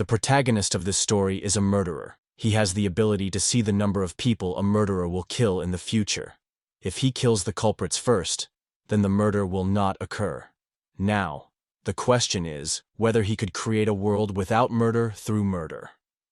The protagonist of this story is a murderer. He has the ability to see the number of people a murderer will kill in the future. If he kills the culprits first, then the murder will not occur. Now, the question is whether he could create a world without murder through murder.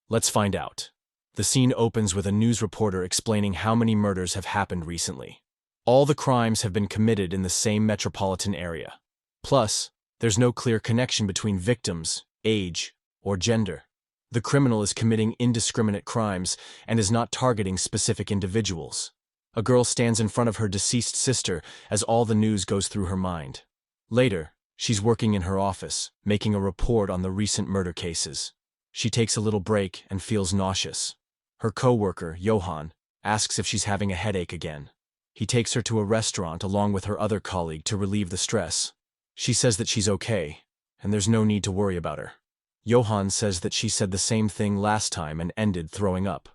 Let's find out. The scene opens with a news reporter explaining how many murders have happened recently. All the crimes have been committed in the same metropolitan area. Plus, there's no clear connection between victims, age, or gender. The criminal is committing indiscriminate crimes and is not targeting specific individuals. A girl stands in front of her deceased sister as all the news goes through her mind. Later, she's working in her office, making a report on the recent murder cases. She takes a little break and feels nauseous. Her co-worker, Johan, asks if she's having a headache again. He takes her to a restaurant along with her other colleague to relieve the stress. She says that she's okay, and there's no need to worry about her. Johan says that she said the same thing last time and ended throwing up.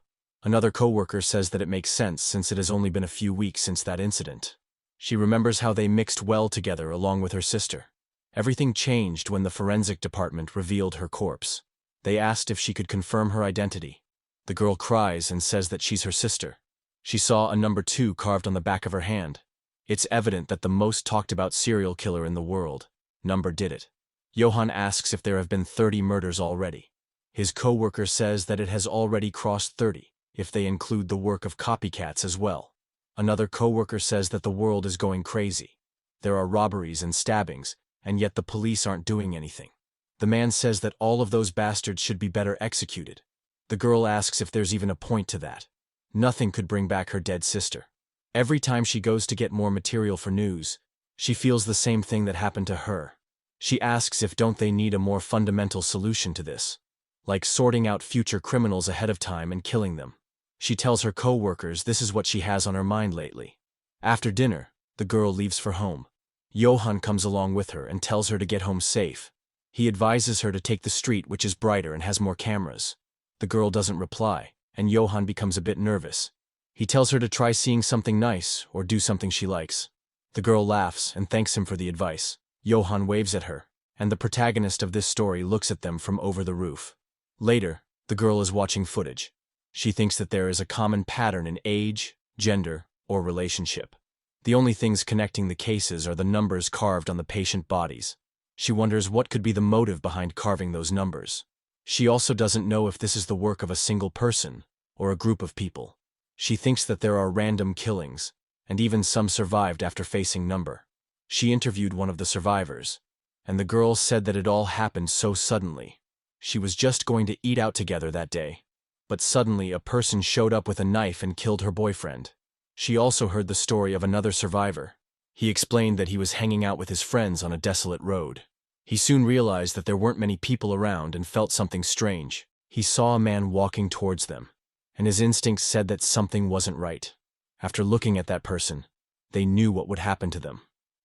Another co-worker says that it makes sense since it has only been a few weeks since that incident. She remembers how they mixed well together along with her sister. Everything changed when the forensic department revealed her corpse. They asked if she could confirm her identity. The girl cries and says that she's her sister. She saw a number 2 carved on the back of her hand. It's evident that the most talked about serial killer in the world, Number, did it. Johan asks if there have been 30 murders already. His co-worker says that it has already crossed 30, if they include the work of copycats as well. Another co-worker says that the world is going crazy. There are robberies and stabbings, and yet the police aren't doing anything. The man says that all of those bastards should be better executed. The girl asks if there's even a point to that. Nothing could bring back her dead sister. Every time she goes to get more material for news, she feels the same thing that happened to her. She asks if don't they need a more fundamental solution to this, like sorting out future criminals ahead of time and killing them. She tells her co-workers this is what she has on her mind lately. After dinner, the girl leaves for home. Johan comes along with her and tells her to get home safe. He advises her to take the street which is brighter and has more cameras. The girl doesn't reply, and Johan becomes a bit nervous. He tells her to try seeing something nice or do something she likes. The girl laughs and thanks him for the advice. Johan waves at her, and the protagonist of this story looks at them from over the roof. Later, the girl is watching footage. She thinks that there is a common pattern in age, gender, or relationship. The only things connecting the cases are the numbers carved on the patient bodies. She wonders what could be the motive behind carving those numbers. She also doesn't know if this is the work of a single person or a group of people. She thinks that there are random killings, and even some survived after facing number. She interviewed one of the survivors, and the girl said that it all happened so suddenly. She was just going to eat out together that day, but suddenly a person showed up with a knife and killed her boyfriend. She also heard the story of another survivor. He explained that he was hanging out with his friends on a desolate road. He soon realized that there weren't many people around and felt something strange. He saw a man walking towards them, and his instincts said that something wasn't right. After looking at that person, they knew what would happen to them.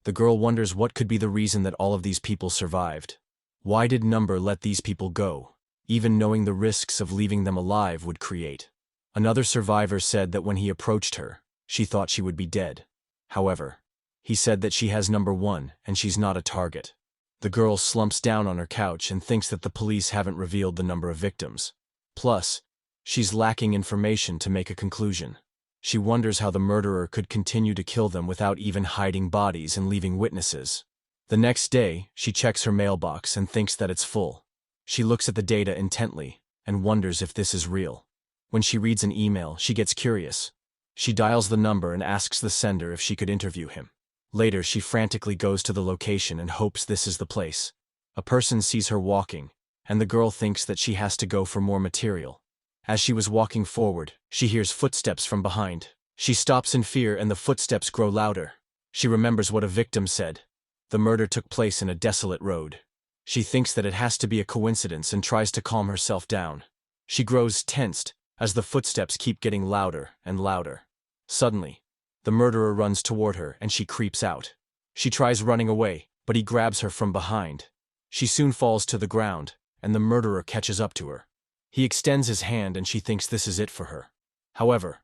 The girl wonders what could be the reason that all of these people survived. Why did Number let these people go, even knowing the risks of leaving them alive would create? Another survivor said that when he approached her, she thought she would be dead. However, he said that she has Number 1 and she's not a target. The girl slumps down on her couch and thinks that the police haven't revealed the number of victims. Plus, she's lacking information to make a conclusion. She wonders how the murderer could continue to kill them without even hiding bodies and leaving witnesses. The next day, she checks her mailbox and thinks that it's full. She looks at the data intently and wonders if this is real. When she reads an email, she gets curious. She dials the number and asks the sender if she could interview him. Later, she frantically goes to the location and hopes this is the place. A person sees her walking, and the girl thinks that she has to go for more material. As she was walking forward, she hears footsteps from behind. She stops in fear and the footsteps grow louder. She remembers what a victim said. The murder took place in a desolate road. She thinks that it has to be a coincidence and tries to calm herself down. She grows tensed as the footsteps keep getting louder and louder. Suddenly, the murderer runs toward her and she creeps out. She tries running away, but he grabs her from behind. She soon falls to the ground, and the murderer catches up to her. He extends his hand and she thinks this is it for her. However,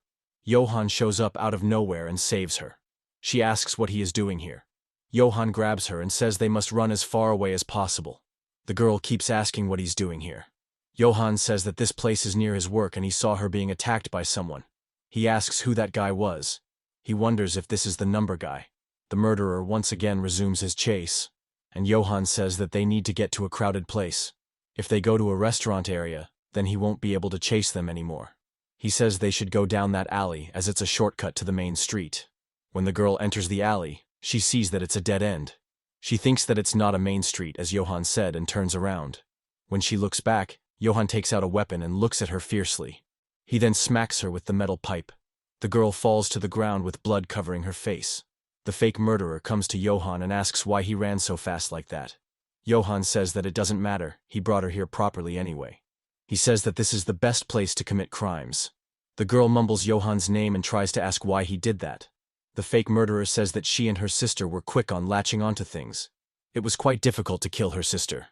Johan shows up out of nowhere and saves her. She asks what he is doing here. Johan grabs her and says they must run as far away as possible. The girl keeps asking what he's doing here. Johann says that this place is near his work and he saw her being attacked by someone. He asks who that guy was. He wonders if this is the number guy. The murderer once again resumes his chase, and Johann says that they need to get to a crowded place. If they go to a restaurant area, then he won't be able to chase them anymore. He says they should go down that alley as it's a shortcut to the main street. When the girl enters the alley, she sees that it's a dead end. She thinks that it's not a main street as Johann said and turns around. When she looks back, Johann takes out a weapon and looks at her fiercely. He then smacks her with the metal pipe. The girl falls to the ground with blood covering her face. The fake murderer comes to Johann and asks why he ran so fast like that. Johann says that it doesn't matter, he brought her here properly anyway. He says that this is the best place to commit crimes. The girl mumbles Johann's name and tries to ask why he did that. The fake murderer says that she and her sister were quick on latching onto things. It was quite difficult to kill her sister.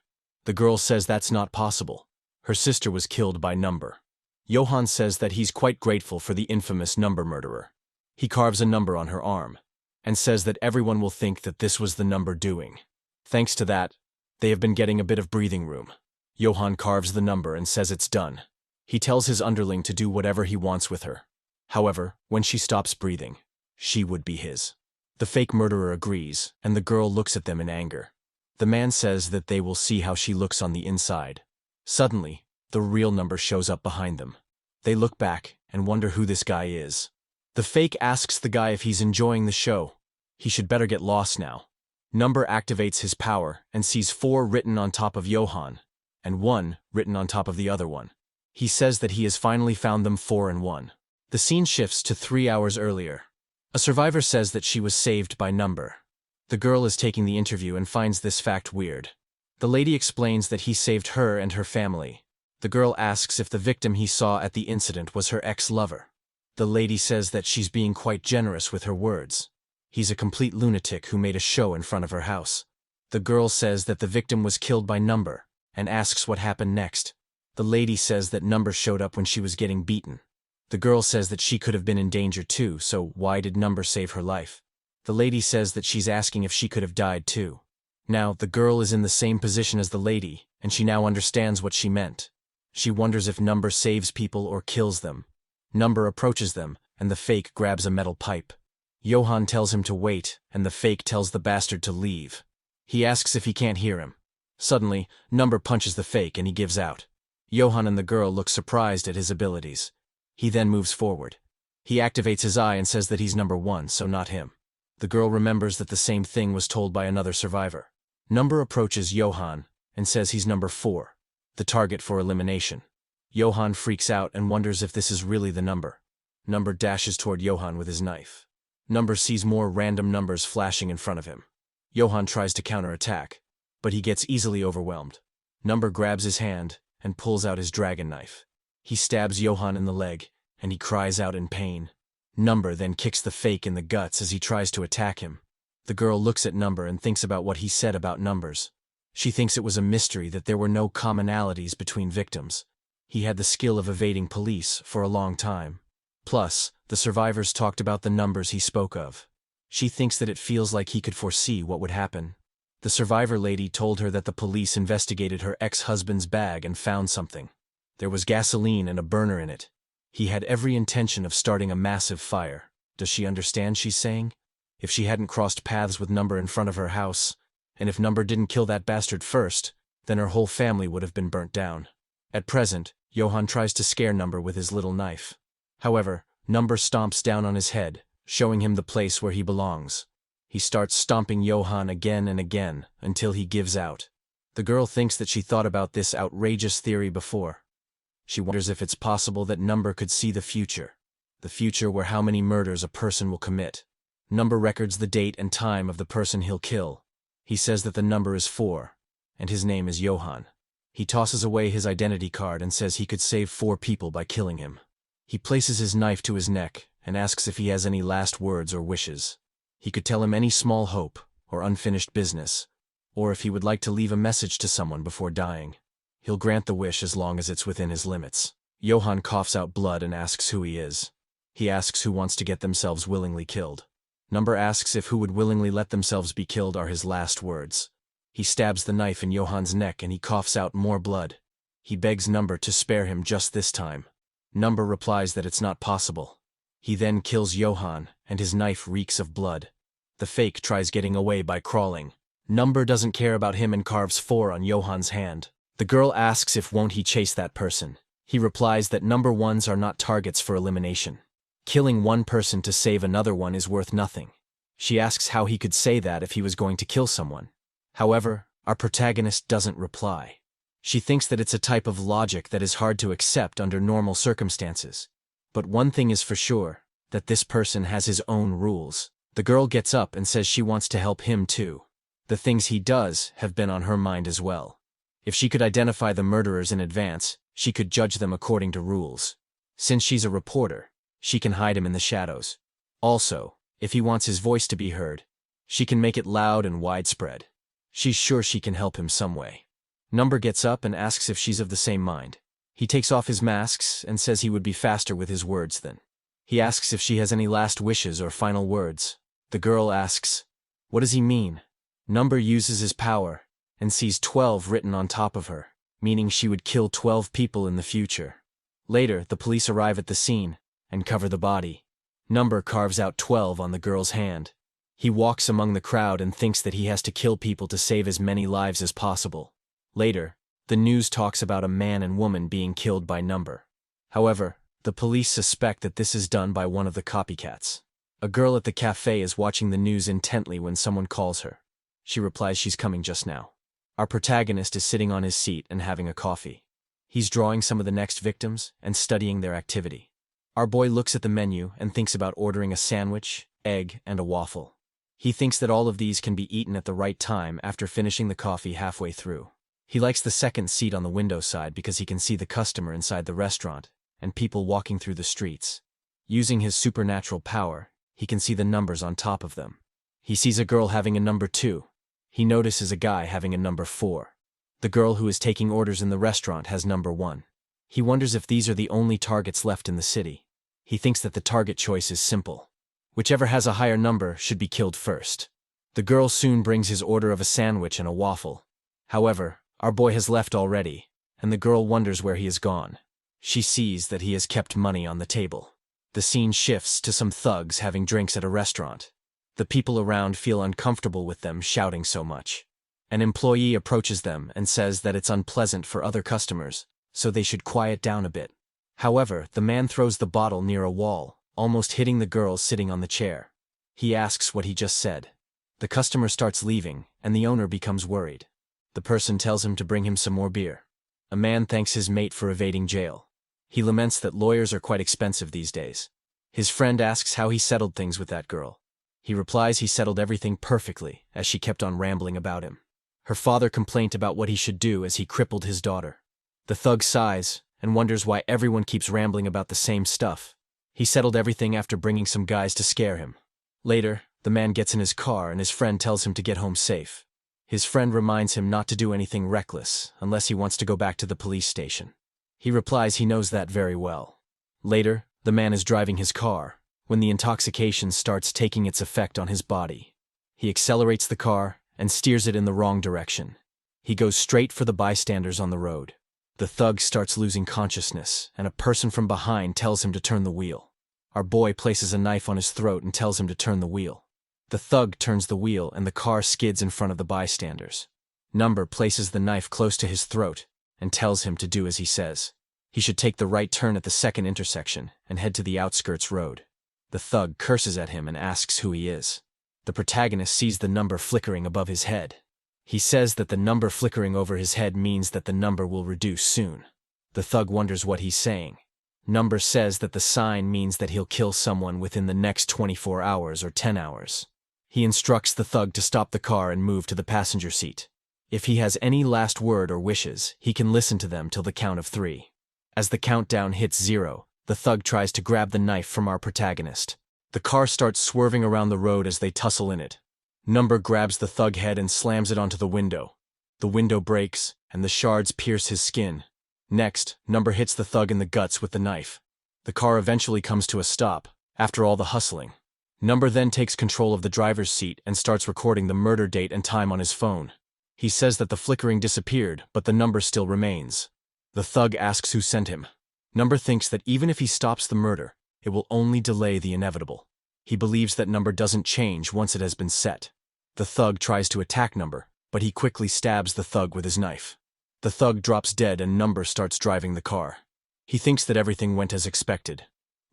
The girl says that's not possible. Her sister was killed by Number. Johann says that he's quite grateful for the infamous Number murderer. He carves a number on her arm, and says that everyone will think that this was the Number doing. Thanks to that, they have been getting a bit of breathing room. Johann carves the number and says it's done. He tells his underling to do whatever he wants with her. However, when she stops breathing, she would be his. The fake murderer agrees, and the girl looks at them in anger. The man says that they will see how she looks on the inside. Suddenly, the real Number shows up behind them. They look back and wonder who this guy is. The fake asks the guy if he's enjoying the show. He should better get lost now. Number activates his power and sees 4 written on top of Johann, and 1 written on top of the other one. He says that he has finally found them 4 in 1. The scene shifts to 3 hours earlier. A survivor says that she was saved by Number. The girl is taking the interview and finds this fact weird. The lady explains that he saved her and her family. The girl asks if the victim he saw at the incident was her ex-lover. The lady says that she's being quite generous with her words. He's a complete lunatic who made a show in front of her house. The girl says that the victim was killed by Number, and asks what happened next. The lady says that Number showed up when she was getting beaten. The girl says that she could have been in danger too, so why did Number save her life? The lady says that she's asking if she could have died too. Now, the girl is in the same position as the lady, and she now understands what she meant. She wonders if Number saves people or kills them. Number approaches them, and the fake grabs a metal pipe. Johann tells him to wait, and the fake tells the bastard to leave. He asks if he can't hear him. Suddenly, Number punches the fake and he gives out. Johann and the girl look surprised at his abilities. He then moves forward. He activates his eye and says that he's number 1, so not him. The girl remembers that the same thing was told by another survivor. Number approaches Johann and says he's number 4, the target for elimination. Johann freaks out and wonders if this is really the number. Number dashes toward Johann with his knife. Number sees more random numbers flashing in front of him. Johann tries to counterattack, but he gets easily overwhelmed. Number grabs his hand and pulls out his dragon knife. He stabs Johann in the leg, and he cries out in pain. Number then kicks the fake in the guts as he tries to attack him. The girl looks at Number and thinks about what he said about numbers. She thinks it was a mystery that there were no commonalities between victims. He had the skill of evading police for a long time. Plus, the survivors talked about the numbers he spoke of. She thinks that it feels like he could foresee what would happen. The survivor lady told her that the police investigated her ex-husband's bag and found something. There was gasoline and a burner in it. He had every intention of starting a massive fire. Does she understand, she's saying? If she hadn't crossed paths with Number in front of her house, and if Number didn't kill that bastard first, then her whole family would have been burnt down. At present, Johann tries to scare Number with his little knife. However, Number stomps down on his head, showing him the place where he belongs. He starts stomping Johann again and again, until he gives out. The girl thinks that she thought about this outrageous theory before. She wonders if it's possible that Number could see the future where how many murders a person will commit. Number records the date and time of the person he'll kill. He says that the number is 4, and his name is Johann. He tosses away his identity card and says he could save 4 people by killing him. He places his knife to his neck and asks if he has any last words or wishes. He could tell him any small hope or unfinished business, or if he would like to leave a message to someone before dying. He'll grant the wish as long as it's within his limits. Johann coughs out blood and asks who he is. He asks who wants to get themselves willingly killed. Number asks if who would willingly let themselves be killed are his last words. He stabs the knife in Johann's neck and he coughs out more blood. He begs Number to spare him just this time. Number replies that it's not possible. He then kills Johan, and his knife reeks of blood. The fake tries getting away by crawling. Number doesn't care about him and carves 4 on Johan's hand. The girl asks if won't he chase that person. He replies that number 1s are not targets for elimination. Killing one person to save another one is worth nothing. She asks how he could say that if he was going to kill someone. However, our protagonist doesn't reply. She thinks that it's a type of logic that is hard to accept under normal circumstances. But one thing is for sure, that this person has his own rules. The girl gets up and says she wants to help him too. The things he does have been on her mind as well. If she could identify the murderers in advance, she could judge them according to rules. Since she's a reporter, she can hide him in the shadows. Also, if he wants his voice to be heard, she can make it loud and widespread. She's sure she can help him some way. Number gets up and asks if she's of the same mind. He takes off his masks and says he would be faster with his words then. He asks if she has any last wishes or final words. The girl asks, "What does he mean?" Number uses his power and sees 12 written on top of her, meaning she would kill 12 people in the future. Later, the police arrive at the scene and cover the body. Number carves out 12 on the girl's hand. He walks among the crowd and thinks that he has to kill people to save as many lives as possible. Later, the news talks about a man and woman being killed by Number. However, the police suspect that this is done by one of the copycats. A girl at the cafe is watching the news intently when someone calls her. She replies she's coming just now. Our protagonist is sitting on his seat and having a coffee. He's drawing some of the next victims and studying their activity. Our boy looks at the menu and thinks about ordering a sandwich, egg, and a waffle. He thinks that all of these can be eaten at the right time after finishing the coffee halfway through. He likes the second seat on the window side because he can see the customer inside the restaurant and people walking through the streets. Using his supernatural power, he can see the numbers on top of them. He sees a girl having a number 2. He notices a guy having a number 4. The girl who is taking orders in the restaurant has number 1. He wonders if these are the only targets left in the city. He thinks that the target choice is simple. Whichever has a higher number should be killed first. The girl soon brings his order of a sandwich and a waffle. However, our boy has left already, and the girl wonders where he has gone. She sees that he has kept money on the table. The scene shifts to some thugs having drinks at a restaurant. The people around feel uncomfortable with them shouting so much. An employee approaches them and says that it's unpleasant for other customers, so they should quiet down a bit. However, the man throws the bottle near a wall, almost hitting the girl sitting on the chair. He asks what he just said. The customer starts leaving, and the owner becomes worried. The person tells him to bring him some more beer. A man thanks his mate for evading jail. He laments that lawyers are quite expensive these days. His friend asks how he settled things with that girl. He replies he settled everything perfectly, as she kept on rambling about him. Her father complained about what he should do as he crippled his daughter. The thug sighs and wonders why everyone keeps rambling about the same stuff. He settled everything after bringing some guys to scare him. Later, the man gets in his car and his friend tells him to get home safe. His friend reminds him not to do anything reckless unless he wants to go back to the police station. He replies he knows that very well. Later, the man is driving his car when the intoxication starts taking its effect on his body. He accelerates the car and steers it in the wrong direction. He goes straight for the bystanders on the road. The thug starts losing consciousness, and a person from behind tells him to turn the wheel. Our boy places a knife on his throat and tells him to turn the wheel. The thug turns the wheel and the car skids in front of the bystanders. Number places the knife close to his throat and tells him to do as he says. He should take the right turn at the second intersection and head to the outskirts road. The thug curses at him and asks who he is. The protagonist sees the number flickering above his head. He says that the number flickering over his head means that the number will reduce soon. The thug wonders what he's saying. Number says that the sign means that he'll kill someone within the next 24 hours or 10 hours. He instructs the thug to stop the car and move to the passenger seat. If he has any last word or wishes, he can listen to them till the count of 3. As the countdown hits 0, the thug tries to grab the knife from our protagonist. The car starts swerving around the road as they tussle in it. Number grabs the thug head and slams it onto the window. The window breaks, and the shards pierce his skin. Next, Number hits the thug in the guts with the knife. The car eventually comes to a stop, after all the hustling. Number then takes control of the driver's seat and starts recording the murder date and time on his phone. He says that the flickering disappeared, but the number still remains. The thug asks who sent him. Number thinks that even if he stops the murder, it will only delay the inevitable. He believes that Number doesn't change once it has been set. The thug tries to attack Number, but he quickly stabs the thug with his knife. The thug drops dead and Number starts driving the car. He thinks that everything went as expected.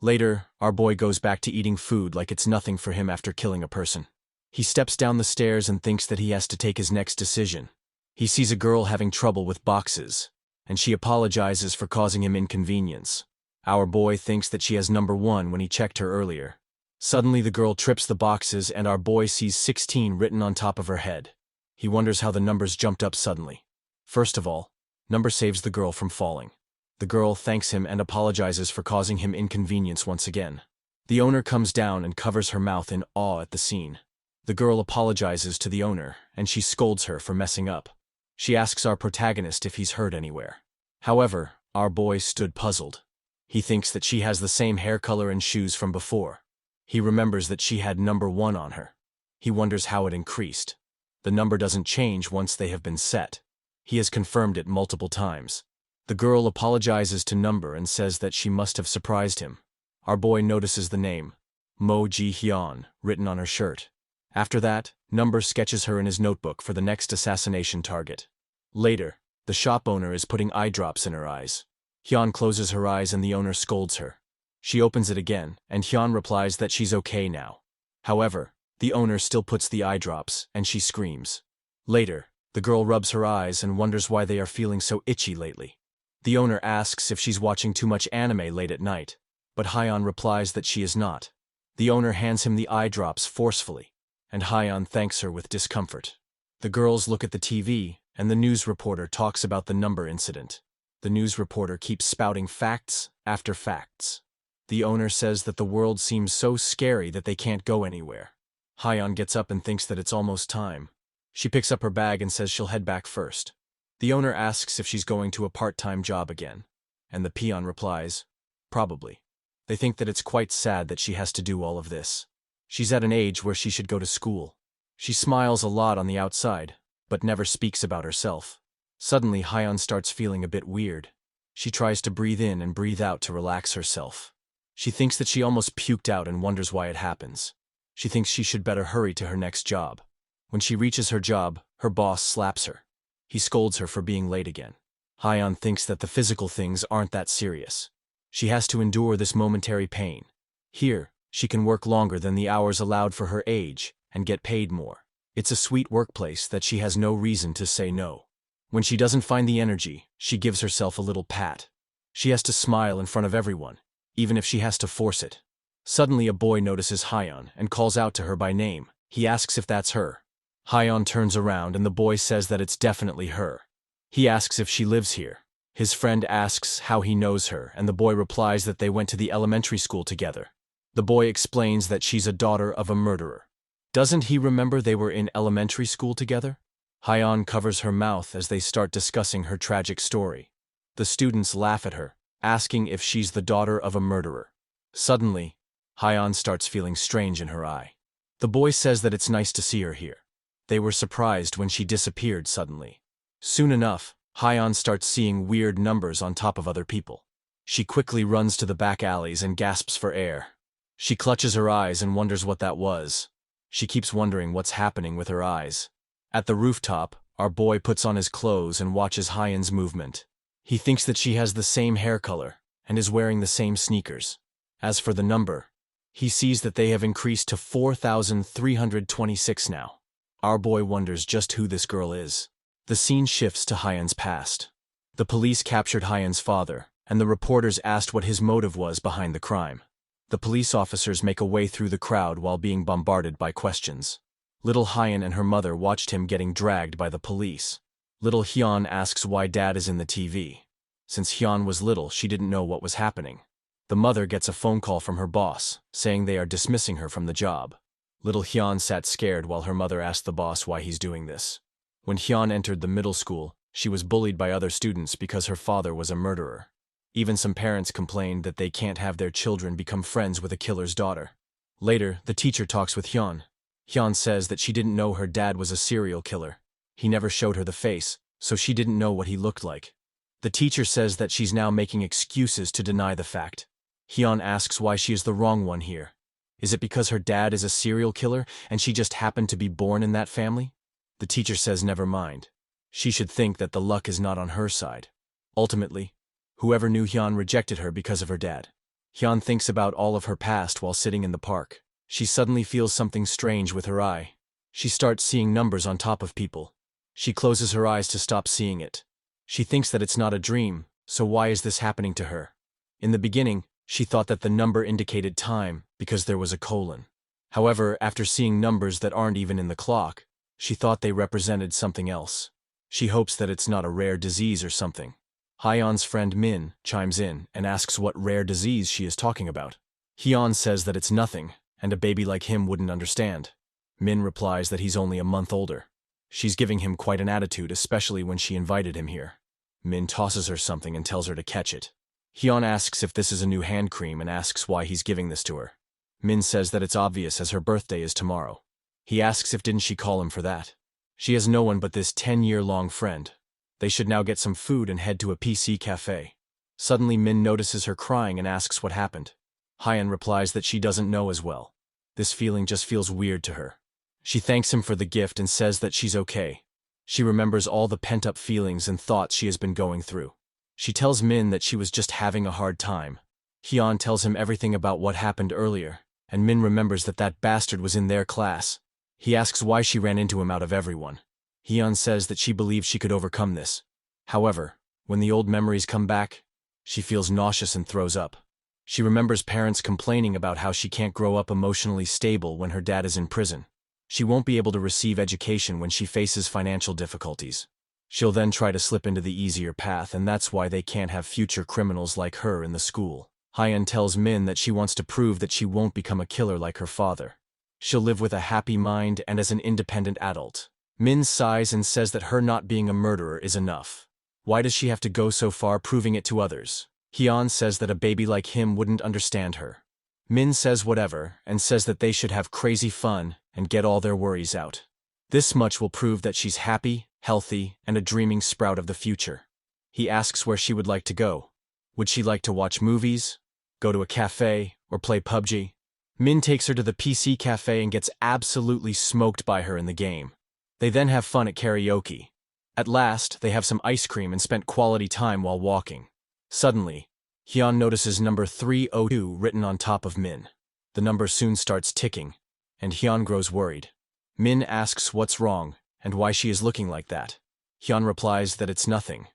Later, our boy goes back to eating food like it's nothing for him after killing a person. He steps down the stairs and thinks that he has to take his next decision. He sees a girl having trouble with boxes, and she apologizes for causing him inconvenience. Our boy thinks that she has number 1 when he checked her earlier. Suddenly the girl trips the boxes and our boy sees 16 written on top of her head. He wonders how the numbers jumped up suddenly. First of all, Number saves the girl from falling. The girl thanks him and apologizes for causing him inconvenience once again. The owner comes down and covers her mouth in awe at the scene. The girl apologizes to the owner, and she scolds her for messing up. She asks our protagonist if he's hurt anywhere. However, our boy stood puzzled. He thinks that she has the same hair color and shoes from before. He remembers that she had number 1 on her. He wonders how it increased. The number doesn't change once they have been set. He has confirmed it multiple times. The girl apologizes to Number and says that she must have surprised him. Our boy notices the name, Mo Ji-hyun, written on her shirt. After that, Number sketches her in his notebook for the next assassination target. Later, the shop owner is putting eye drops in her eyes. Hyun closes her eyes and the owner scolds her. She opens it again, and Hyun replies that she's okay now. However, the owner still puts the eye drops, and she screams. Later, the girl rubs her eyes and wonders why they are feeling so itchy lately. The owner asks if she's watching too much anime late at night, but Hyun replies that she is not. The owner hands him the eye drops forcefully, and Hyun thanks her with discomfort. The girls look at the TV, and the news reporter talks about the number incident. The news reporter keeps spouting facts after facts. The owner says that the world seems so scary that they can't go anywhere. Hyun gets up and thinks that it's almost time. She picks up her bag and says she'll head back first. The owner asks if she's going to a part-time job again, and the peon replies, probably. They think that it's quite sad that she has to do all of this. She's at an age where she should go to school. She smiles a lot on the outside, but never speaks about herself. Suddenly, Hyun starts feeling a bit weird. She tries to breathe in and breathe out to relax herself. She thinks that she almost puked out and wonders why it happens. She thinks she should better hurry to her next job. When she reaches her job, her boss slaps her. He scolds her for being late again. Hyun thinks that the physical things aren't that serious. She has to endure this momentary pain. Here, she can work longer than the hours allowed for her age and get paid more. It's a sweet workplace that she has no reason to say no. When she doesn't find the energy, she gives herself a little pat. She has to smile in front of everyone, even if she has to force it. Suddenly a boy notices Hyun and calls out to her by name. He asks if that's her. Hyun turns around and the boy says that it's definitely her. He asks if she lives here. His friend asks how he knows her, and the boy replies that they went to the elementary school together. The boy explains that she's a daughter of a murderer. Doesn't he remember they were in elementary school together? Hyun covers her mouth as they start discussing her tragic story. The students laugh at her, asking if she's the daughter of a murderer. Suddenly, Hyun starts feeling strange in her eye. The boy says that it's nice to see her here. They were surprised when she disappeared suddenly. Soon enough, Hyun starts seeing weird numbers on top of other people. She quickly runs to the back alleys and gasps for air. She clutches her eyes and wonders what that was. She keeps wondering what's happening with her eyes. At the rooftop, our boy puts on his clothes and watches Hyun's movement. He thinks that she has the same hair color and is wearing the same sneakers. As for the number, he sees that they have increased to 4,326 now. Our boy wonders just who this girl is. The scene shifts to Hyun's past. The police captured Hyun's father, and the reporters asked what his motive was behind the crime. The police officers make a way through the crowd while being bombarded by questions. Little Hyun and her mother watched him getting dragged by the police. Little Hyun asks why Dad is in the TV. Since Hyun was little, she didn't know what was happening. The mother gets a phone call from her boss, saying they are dismissing her from the job. Little Hyun sat scared while her mother asked the boss why he's doing this. When Hyun entered the middle school, she was bullied by other students because her father was a murderer. Even some parents complained that they can't have their children become friends with a killer's daughter. Later, the teacher talks with Hyun. Hyun says that she didn't know her dad was a serial killer. He never showed her the face, so she didn't know what he looked like. The teacher says that she's now making excuses to deny the fact. Hyun asks why she is the wrong one here. Is it because her dad is a serial killer and she just happened to be born in that family? The teacher says never mind. She should think that the luck is not on her side. Ultimately, whoever knew Hyun rejected her because of her dad. Hyun thinks about all of her past while sitting in the park. She suddenly feels something strange with her eye. She starts seeing numbers on top of people. She closes her eyes to stop seeing it. She thinks that it's not a dream, so why is this happening to her? In the beginning, she thought that the number indicated time because there was a colon. However, after seeing numbers that aren't even in the clock, she thought they represented something else. She hopes that it's not a rare disease or something. Hyun's friend Min chimes in and asks what rare disease she is talking about. Hyun says that it's nothing, and a baby like him wouldn't understand. Min replies that he's only a month older. She's giving him quite an attitude, especially when she invited him here. Min tosses her something and tells her to catch it. Hyun asks if this is a new hand cream and asks why he's giving this to her. Min says that it's obvious as her birthday is tomorrow. He asks if didn't she call him for that. She has no one but this 10-year-long friend. They should now get some food and head to a PC cafe. Suddenly Min notices her crying and asks what happened. Hyun replies that she doesn't know as well. This feeling just feels weird to her. She thanks him for the gift and says that she's okay. She remembers all the pent-up feelings and thoughts she has been going through. She tells Min that she was just having a hard time. Hyun tells him everything about what happened earlier, and Min remembers that that bastard was in their class. He asks why she ran into him out of everyone. Hyun says that she believes she could overcome this. However, when the old memories come back, she feels nauseous and throws up. She remembers parents complaining about how she can't grow up emotionally stable when her dad is in prison. She won't be able to receive education when she faces financial difficulties. She'll then try to slip into the easier path, and that's why they can't have future criminals like her in the school. Hyun tells Min that she wants to prove that she won't become a killer like her father. She'll live with a happy mind and as an independent adult. Min sighs and says that her not being a murderer is enough. Why does she have to go so far proving it to others? Hyun says that a baby like him wouldn't understand her. Min says whatever and says that they should have crazy fun and get all their worries out. This much will prove that she's happy, healthy, and a dreaming sprout of the future. He asks where she would like to go. Would she like to watch movies, go to a cafe, or play PUBG? Min takes her to the PC cafe and gets absolutely smoked by her in the game. They then have fun at karaoke. At last, they have some ice cream and spent quality time while walking. Suddenly, Hyun notices number 302 written on top of Min. The number soon starts ticking, and Hyun grows worried. Min asks what's wrong and why she is looking like that. Hyun replies that it's nothing.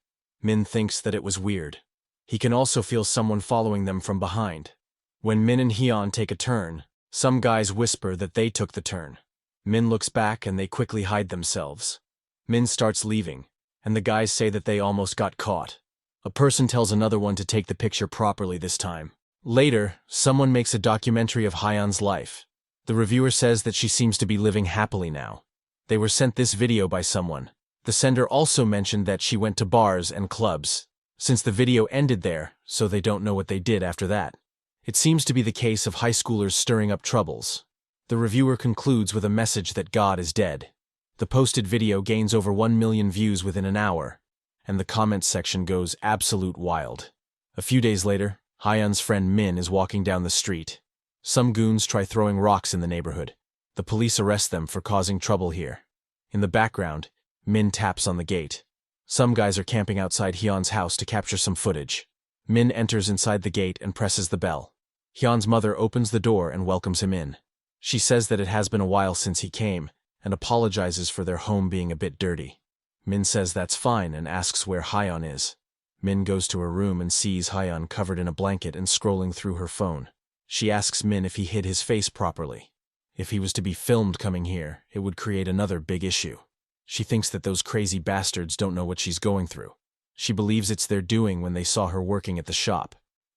Min thinks that it was weird. He can also feel someone following them from behind. When Min and Hyun take a turn, some guys whisper that they took the turn. Min looks back and they quickly hide themselves. Min starts leaving, and the guys say that they almost got caught. A person tells another one to take the picture properly this time. Later, someone makes a documentary of Hyun's life. The reviewer says that she seems to be living happily now. They were sent this video by someone. The sender also mentioned that she went to bars and clubs, since the video ended there, so they don't know what they did after that. It seems to be the case of high schoolers stirring up troubles. The reviewer concludes with a message that God is dead. The posted video gains over 1 million views within an hour, and the comments section goes absolute wild. A few days later, Hyun's friend Min is walking down the street. Some goons try throwing rocks in the neighborhood. The police arrest them for causing trouble here. In the background, Min taps on the gate. Some guys are camping outside Hyun's house to capture some footage. Min enters inside the gate and presses the bell. Hyun's mother opens the door and welcomes him in. She says that it has been a while since he came, and apologizes for their home being a bit dirty. Min says that's fine and asks where Hyun is. Min goes to her room and sees Hyun covered in a blanket and scrolling through her phone. She asks Min if he hid his face properly. If he was to be filmed coming here, it would create another big issue. She thinks that those crazy bastards don't know what she's going through. She believes it's their doing when they saw her working at the shop.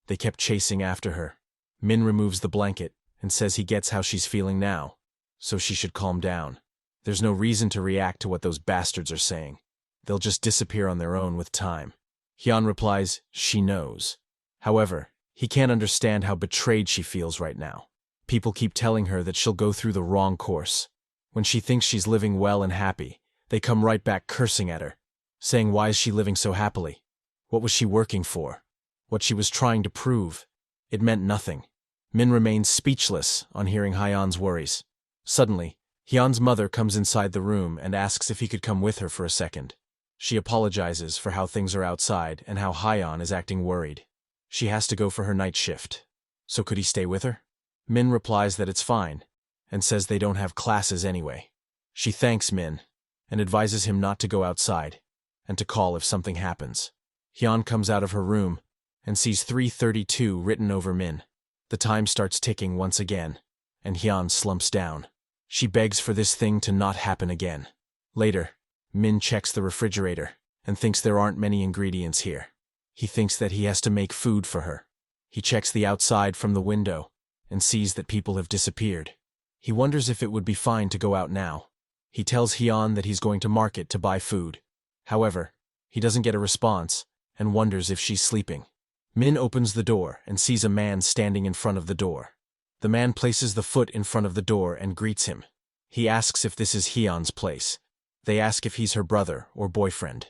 They kept chasing after her. Min removes the blanket and says he gets how she's feeling now, so she should calm down. There's no reason to react to what those bastards are saying. They'll just disappear on their own with time. Hyun replies she knows. However, he can't understand how betrayed she feels right now. People keep telling her that she'll go through the wrong course. When she thinks she's living well and happy, they come right back cursing at her, saying why is she living so happily? What was she working for? What she was trying to prove? It meant nothing. Min remained speechless on hearing Hyeon's worries. Suddenly, Hyun's mother comes inside the room and asks if he could come with her for a second. She apologizes for how things are outside and how Hyeon is acting worried. She has to go for her night shift. So could he stay with her? Min replies that it's fine, and says they don't have classes anyway. She thanks Min, and advises him not to go outside, and to call if something happens. Hyun comes out of her room, and sees 3:32 written over Min. The time starts ticking once again, and Hyun slumps down. She begs for this thing to not happen again. Later, Min checks the refrigerator, and thinks there aren't many ingredients here. He thinks that he has to make food for her. He checks the outside from the window, and sees that people have disappeared. He wonders if it would be fine to go out now. He tells Hyun that he's going to market to buy food. However, he doesn't get a response, and wonders if she's sleeping. Min opens the door and sees a man standing in front of the door. The man places the foot in front of the door and greets him. He asks if this is Hyun's place. They ask if he's her brother or boyfriend.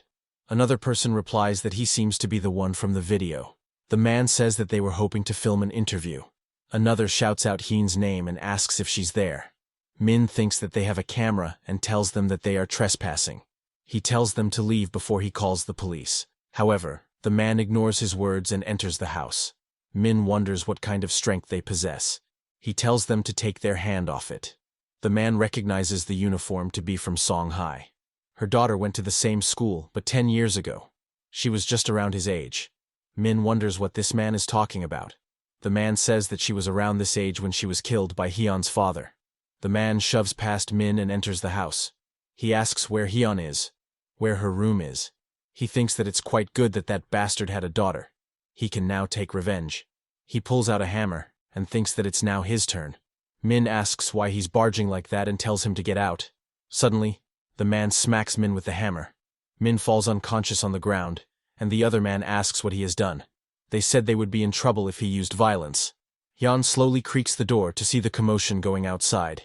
Another person replies that he seems to be the one from the video. The man says that they were hoping to film an interview. Another shouts out Hyun's name and asks if she's there. Min thinks that they have a camera and tells them that they are trespassing. He tells them to leave before he calls the police. However, the man ignores his words and enters the house. Min wonders what kind of strength they possess. He tells them to take their hand off it. The man recognizes the uniform to be from Songhai. Her daughter went to the same school, but 10 years ago. She was just around his age. Min wonders what this man is talking about. The man says that she was around this age when she was killed by Hyun's father. The man shoves past Min and enters the house. He asks where Hyun is, where her room is. He thinks that it's quite good that that bastard had a daughter. He can now take revenge. He pulls out a hammer and thinks that it's now his turn. Min asks why he's barging like that and tells him to get out. Suddenly, the man smacks Min with the hammer. Min falls unconscious on the ground, and the other man asks what he has done. They said they would be in trouble if he used violence. Hyun slowly creaks the door to see the commotion going outside.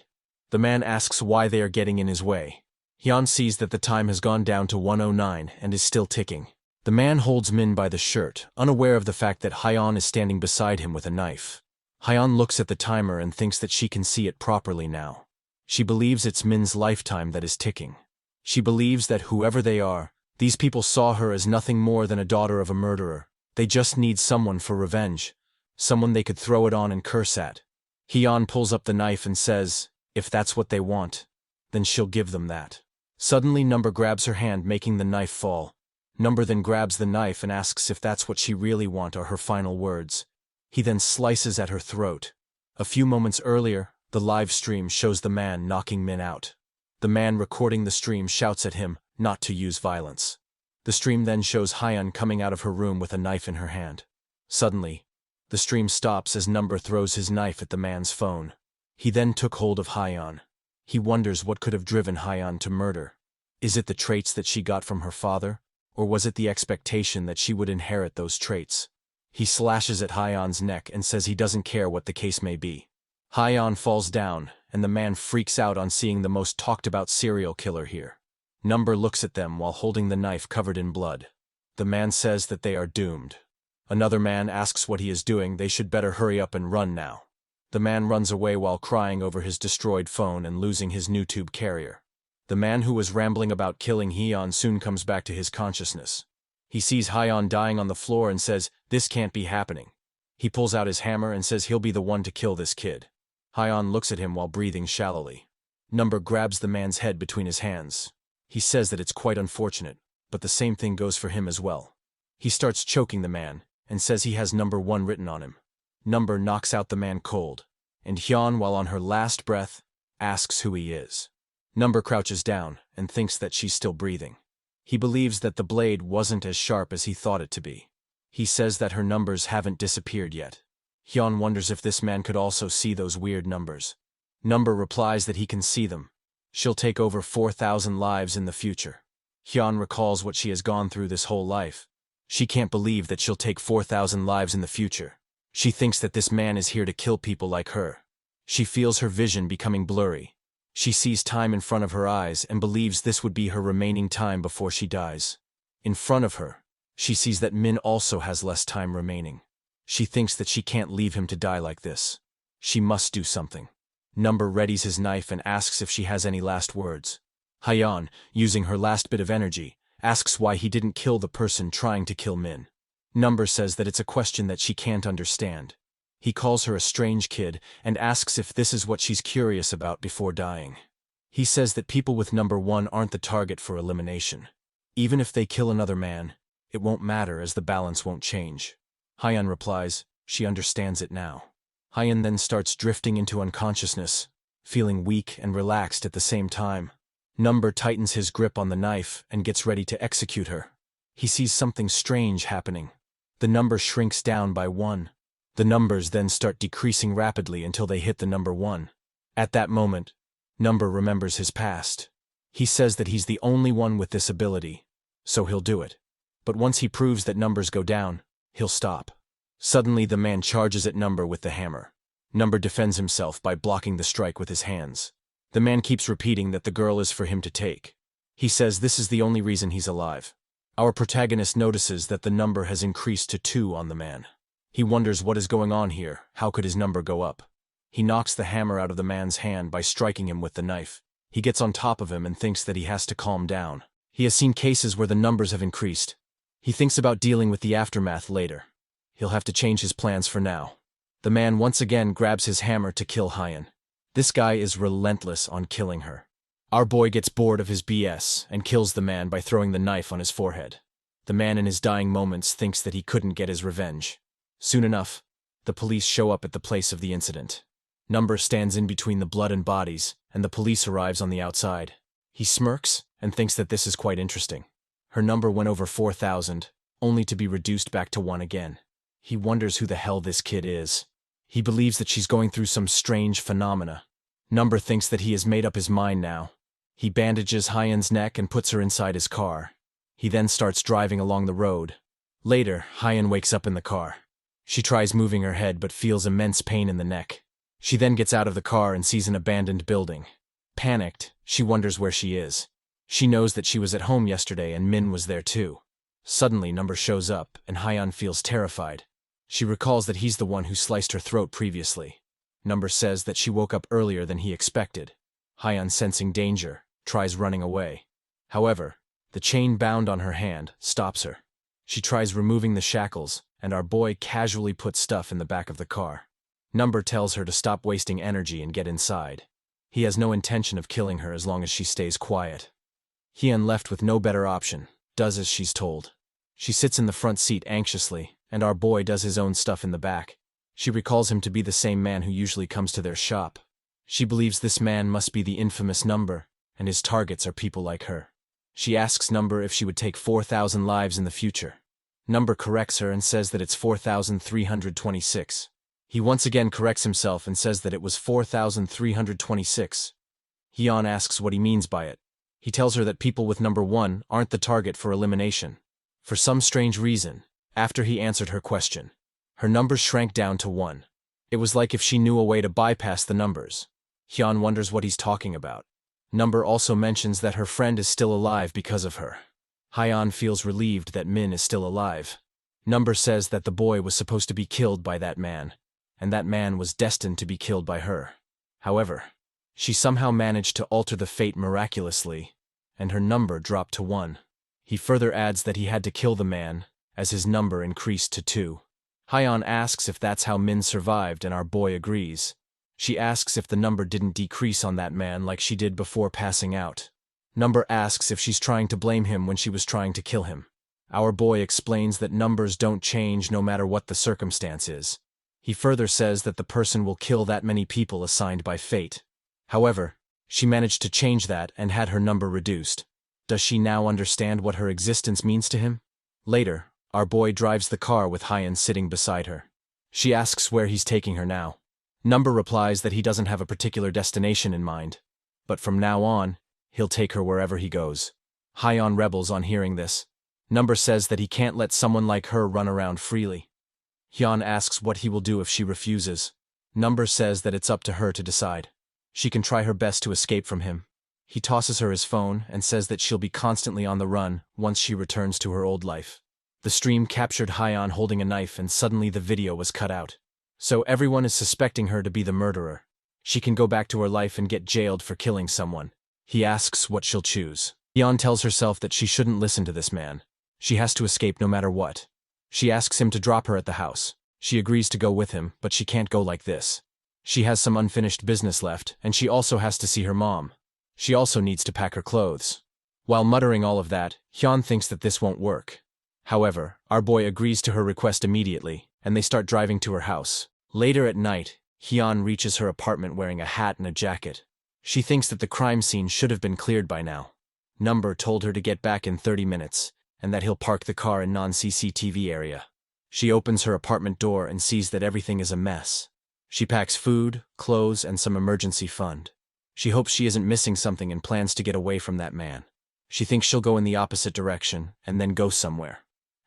The man asks why they are getting in his way. Hyun sees that the time has gone down to 1:09 and is still ticking. The man holds Min by the shirt, unaware of the fact that Hyun is standing beside him with a knife. Hyun looks at the timer and thinks that she can see it properly now. She believes it's Min's lifetime that is ticking. She believes that whoever they are, these people saw her as nothing more than a daughter of a murderer. They just need someone for revenge. Someone they could throw it on and curse at. Hyun pulls up the knife and says, if that's what they want, then she'll give them that. Suddenly Number grabs her hand, making the knife fall. Number then grabs the knife and asks if that's what she really want are her final words. He then slices at her throat. A few moments earlier, the live stream shows the man knocking Min out. The man recording the stream shouts at him not to use violence. The stream then shows Hyun coming out of her room with a knife in her hand. Suddenly, the stream stops as Number throws his knife at the man's phone. He then took hold of Hyun. He wonders what could have driven Hyun to murder. Is it the traits that she got from her father, or was it the expectation that she would inherit those traits? He slashes at Hyun's neck and says he doesn't care what the case may be. Hyun falls down, and the man freaks out on seeing the most talked about serial killer here. Number looks at them while holding the knife covered in blood. The man says that they are doomed. Another man asks what he is doing. They should better hurry up and run now. The man runs away while crying over his destroyed phone and losing his new tube carrier. The man who was rambling about killing Hyun soon comes back to his consciousness. He sees Hyun dying on the floor and says, this can't be happening. He pulls out his hammer and says he'll be the one to kill this kid. Hyun looks at him while breathing shallowly. Number grabs the man's head between his hands. He says that it's quite unfortunate, but the same thing goes for him as well. He starts choking the man, and says he has number 1 written on him. Number knocks out the man cold, and Hyun, while on her last breath, asks who he is. Number crouches down and thinks that she's still breathing. He believes that the blade wasn't as sharp as he thought it to be. He says that her numbers haven't disappeared yet. Hyun wonders if this man could also see those weird numbers. Number replies that he can see them. She'll take over 4,000 lives in the future. Hyun recalls what she has gone through this whole life. She can't believe that she'll take 4,000 lives in the future. She thinks that this man is here to kill people like her. She feels her vision becoming blurry. She sees time in front of her eyes and believes this would be her remaining time before she dies. In front of her, She sees that Min also has less time remaining. She thinks that she can't leave him to die like this. She must do something. Number readies his knife and asks if she has any last words. Hyeon, using her last bit of energy, asks why he didn't kill the person trying to kill Min. Number says that it's a question that she can't understand. He calls her a strange kid and asks if this is what she's curious about before dying. He says that people with number 1 aren't the target for elimination. Even if they kill another man, it won't matter as the balance won't change. Hyeon replies, she understands it now. Hyeon then starts drifting into unconsciousness, feeling weak and relaxed at the same time. Number tightens his grip on the knife and gets ready to execute her. He sees something strange happening. The number shrinks down by 1. The numbers then start decreasing rapidly until they hit the number 1. At that moment, Number remembers his past. He says that he's the only one with this ability, so he'll do it. But once he proves that numbers go down, he'll stop. Suddenly the man charges at Number with the hammer. Number defends himself by blocking the strike with his hands. The man keeps repeating that the girl is for him to take. He says this is the only reason he's alive. Our protagonist notices that the number has increased to 2 on the man. He wonders what is going on here, how could his number go up? He knocks the hammer out of the man's hand by striking him with the knife. He gets on top of him and thinks that he has to calm down. He has seen cases where the numbers have increased. He thinks about dealing with the aftermath later. He'll have to change his plans for now. The man once again grabs his hammer to kill Hyeon. This guy is relentless on killing her. Our boy gets bored of his BS and kills the man by throwing the knife on his forehead. The man in his dying moments thinks that he couldn't get his revenge. Soon enough, the police show up at the place of the incident. Number stands in between the blood and bodies, and the police arrives on the outside. He smirks and thinks that this is quite interesting. Her number went over 4,000, only to be reduced back to 1 again. He wonders who the hell this kid is. He believes that she's going through some strange phenomena. Number thinks that he has made up his mind now. He bandages Hyeon's neck and puts her inside his car. He then starts driving along the road. Later, Hyeon wakes up in the car. She tries moving her head but feels immense pain in the neck. She then gets out of the car and sees an abandoned building. Panicked, she wonders where she is. She knows that she was at home yesterday and Min was there too. Suddenly, Number shows up and Hyeon feels terrified. She recalls that he's the one who sliced her throat previously. Number says that she woke up earlier than he expected. Hyeon, sensing danger, tries running away. However, the chain bound on her hand stops her. She tries removing the shackles, and our boy casually puts stuff in the back of the car. Number tells her to stop wasting energy and get inside. He has no intention of killing her as long as she stays quiet. Hyeon, left with no better option, does as she's told. She sits in the front seat anxiously, and our boy does his own stuff in the back. She recalls him to be the same man who usually comes to their shop. She believes this man must be the infamous Number, and his targets are people like her. She asks Number if she would take 4,000 lives in the future. Number corrects her and says that it's 4,326. He once again corrects himself and says that it was 4,326. Hyeon asks what he means by it. He tells her that people with number 1 aren't the target for elimination. For some strange reason, after he answered her question, her numbers shrank down to 1. It was like if she knew a way to bypass the numbers. Hyeon wonders what he's talking about. Number also mentions that her friend is still alive because of her. Hyeon feels relieved that Min is still alive. Number says that the boy was supposed to be killed by that man, and that man was destined to be killed by her. However, she somehow managed to alter the fate miraculously, and her number dropped to 1. He further adds that he had to kill the man, as his number increased to 2. Hyeon asks if that's how Min survived, and our boy agrees. She asks if the number didn't decrease on that man like she did before passing out. Number asks if she's trying to blame him when she was trying to kill him. Our boy explains that numbers don't change no matter what the circumstance is. He further says that the person will kill that many people assigned by fate. However, she managed to change that and had her number reduced. Does she now understand what her existence means to him? Later, our boy drives the car with Hyeon sitting beside her. She asks where he's taking her now. Number replies that he doesn't have a particular destination in mind, but from now on, he'll take her wherever he goes. Hyeon rebels on hearing this. Number says that he can't let someone like her run around freely. Hyeon asks what he will do if she refuses. Number says that it's up to her to decide. She can try her best to escape from him. He tosses her his phone and says that she'll be constantly on the run once she returns to her old life. The stream captured Hyan holding a knife and suddenly the video was cut out. So everyone is suspecting her to be the murderer. She can go back to her life and get jailed for killing someone. He asks what she'll choose. Hyan tells herself that she shouldn't listen to this man. She has to escape no matter what. She asks him to drop her at the house. She agrees to go with him, but she can't go like this. She has some unfinished business left, and she also has to see her mom. She also needs to pack her clothes. While muttering all of that, Hyan thinks that this won't work. However, our boy agrees to her request immediately, and they start driving to her house. Later at night, Hyan reaches her apartment wearing a hat and a jacket. She thinks that the crime scene should have been cleared by now. Number told her to get back in 30 minutes, and that he'll park the car in non-CCTV area. She opens her apartment door and sees that everything is a mess. She packs food, clothes, and some emergency fund. She hopes she isn't missing something and plans to get away from that man. She thinks she'll go in the opposite direction and then go somewhere.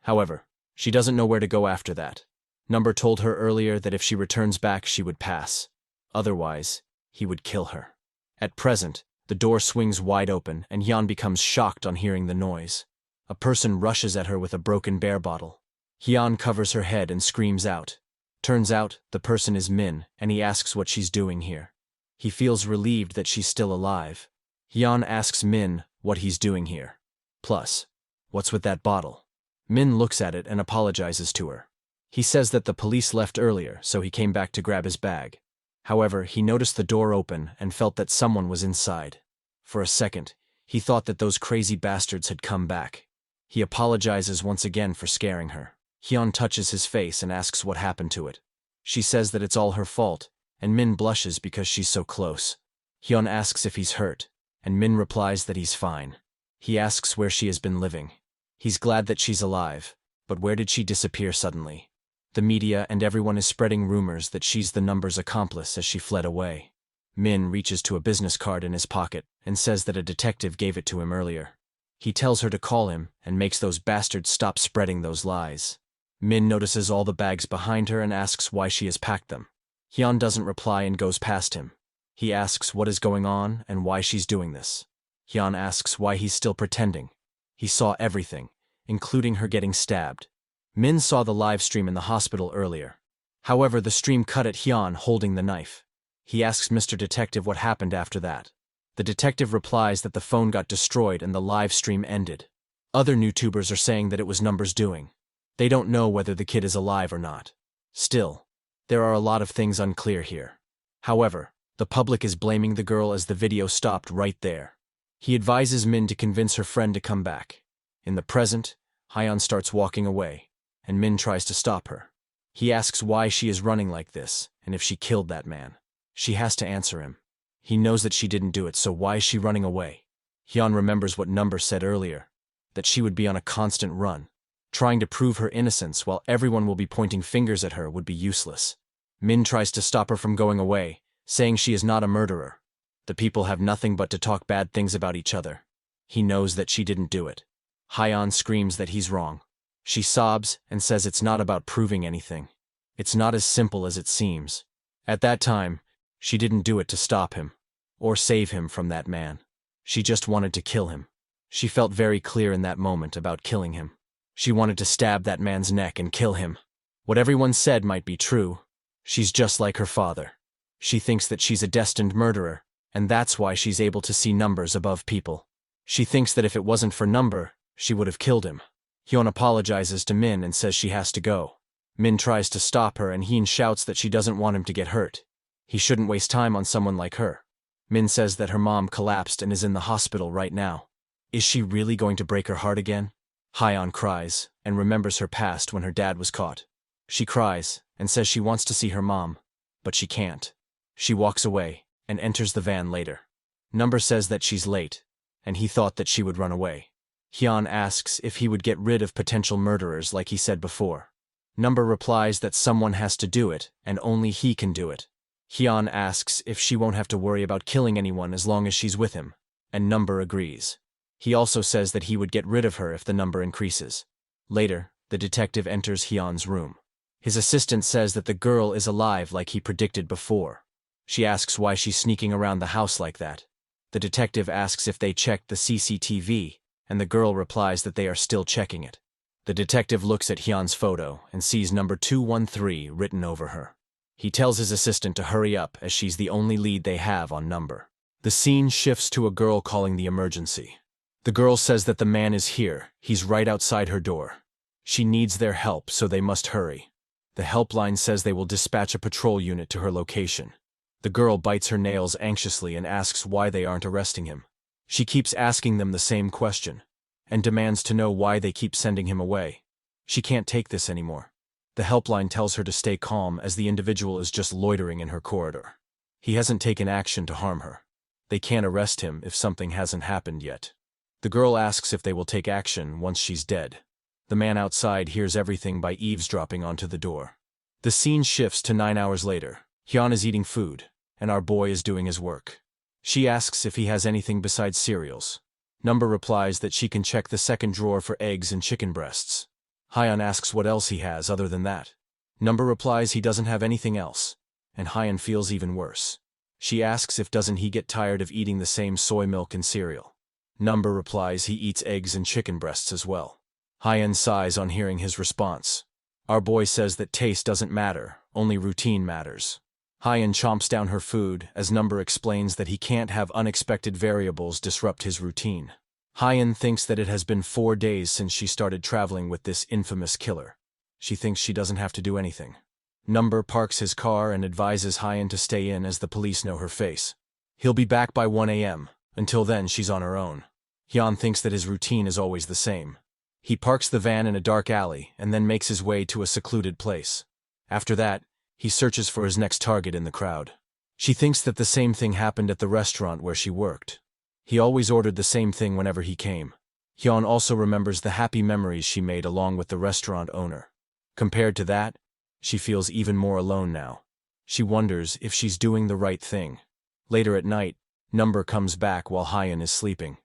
However, she doesn't know where to go after that. Number told her earlier that if she returns back, she would pass. Otherwise, he would kill her. At present, the door swings wide open and Hyan becomes shocked on hearing the noise. A person rushes at her with a broken beer bottle. Hyan covers her head and screams out. Turns out, the person is Min, and he asks what she's doing here. He feels relieved that she's still alive. Hyan asks Min what he's doing here. Plus, what's with that bottle? Min looks at it and apologizes to her. He says that the police left earlier, so he came back to grab his bag. However, he noticed the door open and felt that someone was inside. For a second, he thought that those crazy bastards had come back. He apologizes once again for scaring her. Hyan touches his face and asks what happened to it. She says that it's all her fault, and Min blushes because she's so close. Hyan asks if he's hurt, and Min replies that he's fine. He asks where she has been living. He's glad that she's alive, but where did she disappear suddenly? The media and everyone is spreading rumors that she's the Number's accomplice as she fled away. Min reaches to a business card in his pocket and says that a detective gave it to him earlier. He tells her to call him and makes those bastards stop spreading those lies. Min notices all the bags behind her and asks why she has packed them. Hyan doesn't reply and goes past him. He asks what is going on and why she's doing this. Hyan asks why he's still pretending. He saw everything, including her getting stabbed. Min saw the live stream in the hospital earlier. However, the stream cut at Hyan holding the knife. He asks Mr. Detective what happened after that. The detective replies that the phone got destroyed and the live stream ended. Other YouTubers are saying that it was Number's doing. They don't know whether the kid is alive or not. Still, there are a lot of things unclear here. However, the public is blaming the girl as the video stopped right there. He advises Min to convince her friend to come back. In the present, Hyan starts walking away, and Min tries to stop her. He asks why she is running like this, and if she killed that man. She has to answer him. He knows that she didn't do it, so why is she running away? Hyan remembers what Number said earlier, that she would be on a constant run. Trying to prove her innocence while everyone will be pointing fingers at her would be useless. Min tries to stop her from going away, saying she is not a murderer. The people have nothing but to talk bad things about each other. He knows that she didn't do it. Hyan screams that he's wrong. She sobs and says it's not about proving anything. It's not as simple as it seems. At that time, she didn't do it to stop him, or save him from that man. She just wanted to kill him. She felt very clear in that moment about killing him. She wanted to stab that man's neck and kill him. What everyone said might be true. She's just like her father. She thinks that she's a destined murderer, and that's why she's able to see numbers above people. She thinks that if it wasn't for Number, she would have killed him. Hyan apologizes to Min and says she has to go. Min tries to stop her and Hyan shouts that she doesn't want him to get hurt. He shouldn't waste time on someone like her. Min says that her mom collapsed and is in the hospital right now. Is she really going to break her heart again? Hyan cries and remembers her past when her dad was caught. She cries and says she wants to see her mom, but she can't. She walks away and enters the van later. Number says that she's late, and he thought that she would run away. Hyan asks if he would get rid of potential murderers like he said before. Number replies that someone has to do it, and only he can do it. Hyan asks if she won't have to worry about killing anyone as long as she's with him, and Number agrees. He also says that he would get rid of her if the number increases. Later, the detective enters Hyan's room. His assistant says that the girl is alive like he predicted before. She asks why she's sneaking around the house like that. The detective asks if they checked the CCTV, and the girl replies that they are still checking it. The detective looks at Hyun's photo and sees number 213 written over her. He tells his assistant to hurry up as she's the only lead they have on number. The scene shifts to a girl calling the emergency. The girl says that the man is here, he's right outside her door. She needs their help, so they must hurry. The helpline says they will dispatch a patrol unit to her location. The girl bites her nails anxiously and asks why they aren't arresting him. She keeps asking them the same question, and demands to know why they keep sending him away. She can't take this anymore. The helpline tells her to stay calm as the individual is just loitering in her corridor. He hasn't taken action to harm her. They can't arrest him if something hasn't happened yet. The girl asks if they will take action once she's dead. The man outside hears everything by eavesdropping onto the door. The scene shifts to 9 hours later. Hyun is eating food, and our boy is doing his work. She asks if he has anything besides cereals. Number replies that she can check the second drawer for eggs and chicken breasts. Hyun asks what else he has other than that. Number replies he doesn't have anything else, and Hyun feels even worse. She asks if doesn't he get tired of eating the same soy milk and cereal. Number replies he eats eggs and chicken breasts as well. Hyun sighs on hearing his response. Our boy says that taste doesn't matter, only routine matters. Hyun chomps down her food as Number explains that he can't have unexpected variables disrupt his routine. Hyun thinks that it has been 4 days since she started traveling with this infamous killer. She thinks she doesn't have to do anything. Number parks his car and advises Hyun to stay in as the police know her face. He'll be back by 1 a.m. Until then, she's on her own. Hyun thinks that his routine is always the same. He parks the van in a dark alley and then makes his way to a secluded place. After that, he searches for his next target in the crowd. She thinks that the same thing happened at the restaurant where she worked. He always ordered the same thing whenever he came. Hyun also remembers the happy memories she made along with the restaurant owner. Compared to that, she feels even more alone now. She wonders if she's doing the right thing. Later at night, Number comes back while Hyun is sleeping.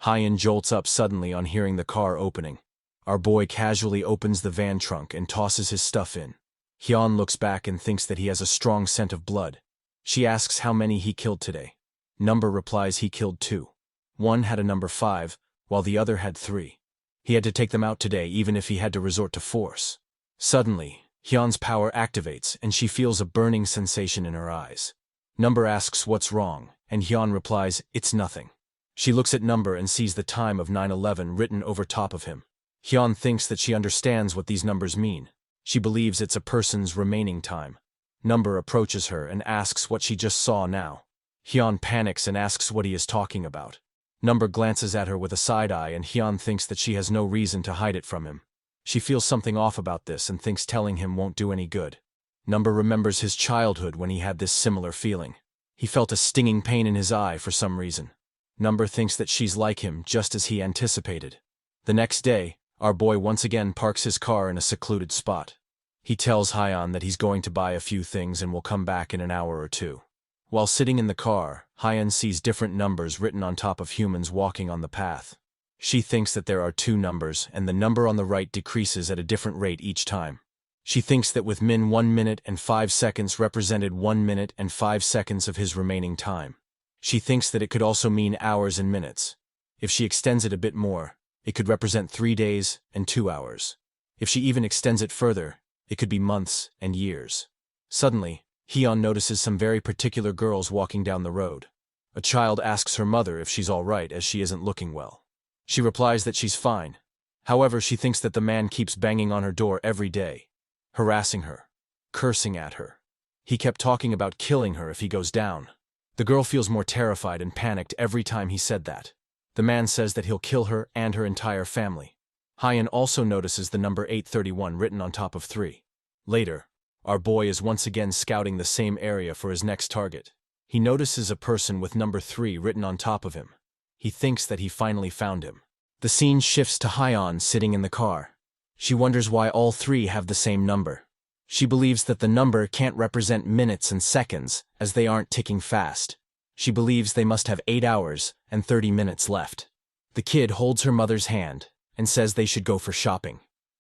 Hyun jolts up suddenly on hearing the car opening. Our boy casually opens the van trunk and tosses his stuff in. Hyun looks back and thinks that he has a strong scent of blood. She asks how many he killed today. Number replies he killed 2. One had a number 5, while the other had 3. He had to take them out today even if he had to resort to force. Suddenly, Hyun's power activates and she feels a burning sensation in her eyes. Number asks what's wrong, and Hyun replies, it's nothing. She looks at Number and sees the time of 9/11 written over top of him. Hyun thinks that she understands what these numbers mean. She believes it's a person's remaining time. Number approaches her and asks what she just saw now. Hyun panics and asks what he is talking about. Number glances at her with a side eye and Hyun thinks that she has no reason to hide it from him. She feels something off about this and thinks telling him won't do any good. Number remembers his childhood when he had this similar feeling. He felt a stinging pain in his eye for some reason. Number thinks that she's like him just as he anticipated. The next day, our boy once again parks his car in a secluded spot. He tells Hyun that he's going to buy a few things and will come back in an hour or 2. While sitting in the car, Hyun sees different numbers written on top of humans walking on the path. She thinks that there are 2 numbers and the number on the right decreases at a different rate each time. She thinks that with 1 minute and 5 seconds represented 1 minute and 5 seconds of his remaining time. She thinks that it could also mean hours and minutes. If she extends it a bit more, it could represent 3 days and 2 hours. If she even extends it further, it could be months and years. Suddenly, Hyun notices some very particular girls walking down the road. A child asks her mother if she's all right as she isn't looking well. She replies that she's fine. However, she thinks that the man keeps banging on her door every day, harassing her, cursing at her. He kept talking about killing her if he goes down. The girl feels more terrified and panicked every time he said that. The man says that he'll kill her and her entire family. Hyun also notices the number 831 written on top of 3. Later, our boy is once again scouting the same area for his next target. He notices a person with number 3 written on top of him. He thinks that he finally found him. The scene shifts to Hyun sitting in the car. She wonders why all 3 have the same number. She believes that the number can't represent minutes and seconds, as they aren't ticking fast. She believes they must have 8 hours and 30 minutes left. The kid holds her mother's hand and says they should go for shopping.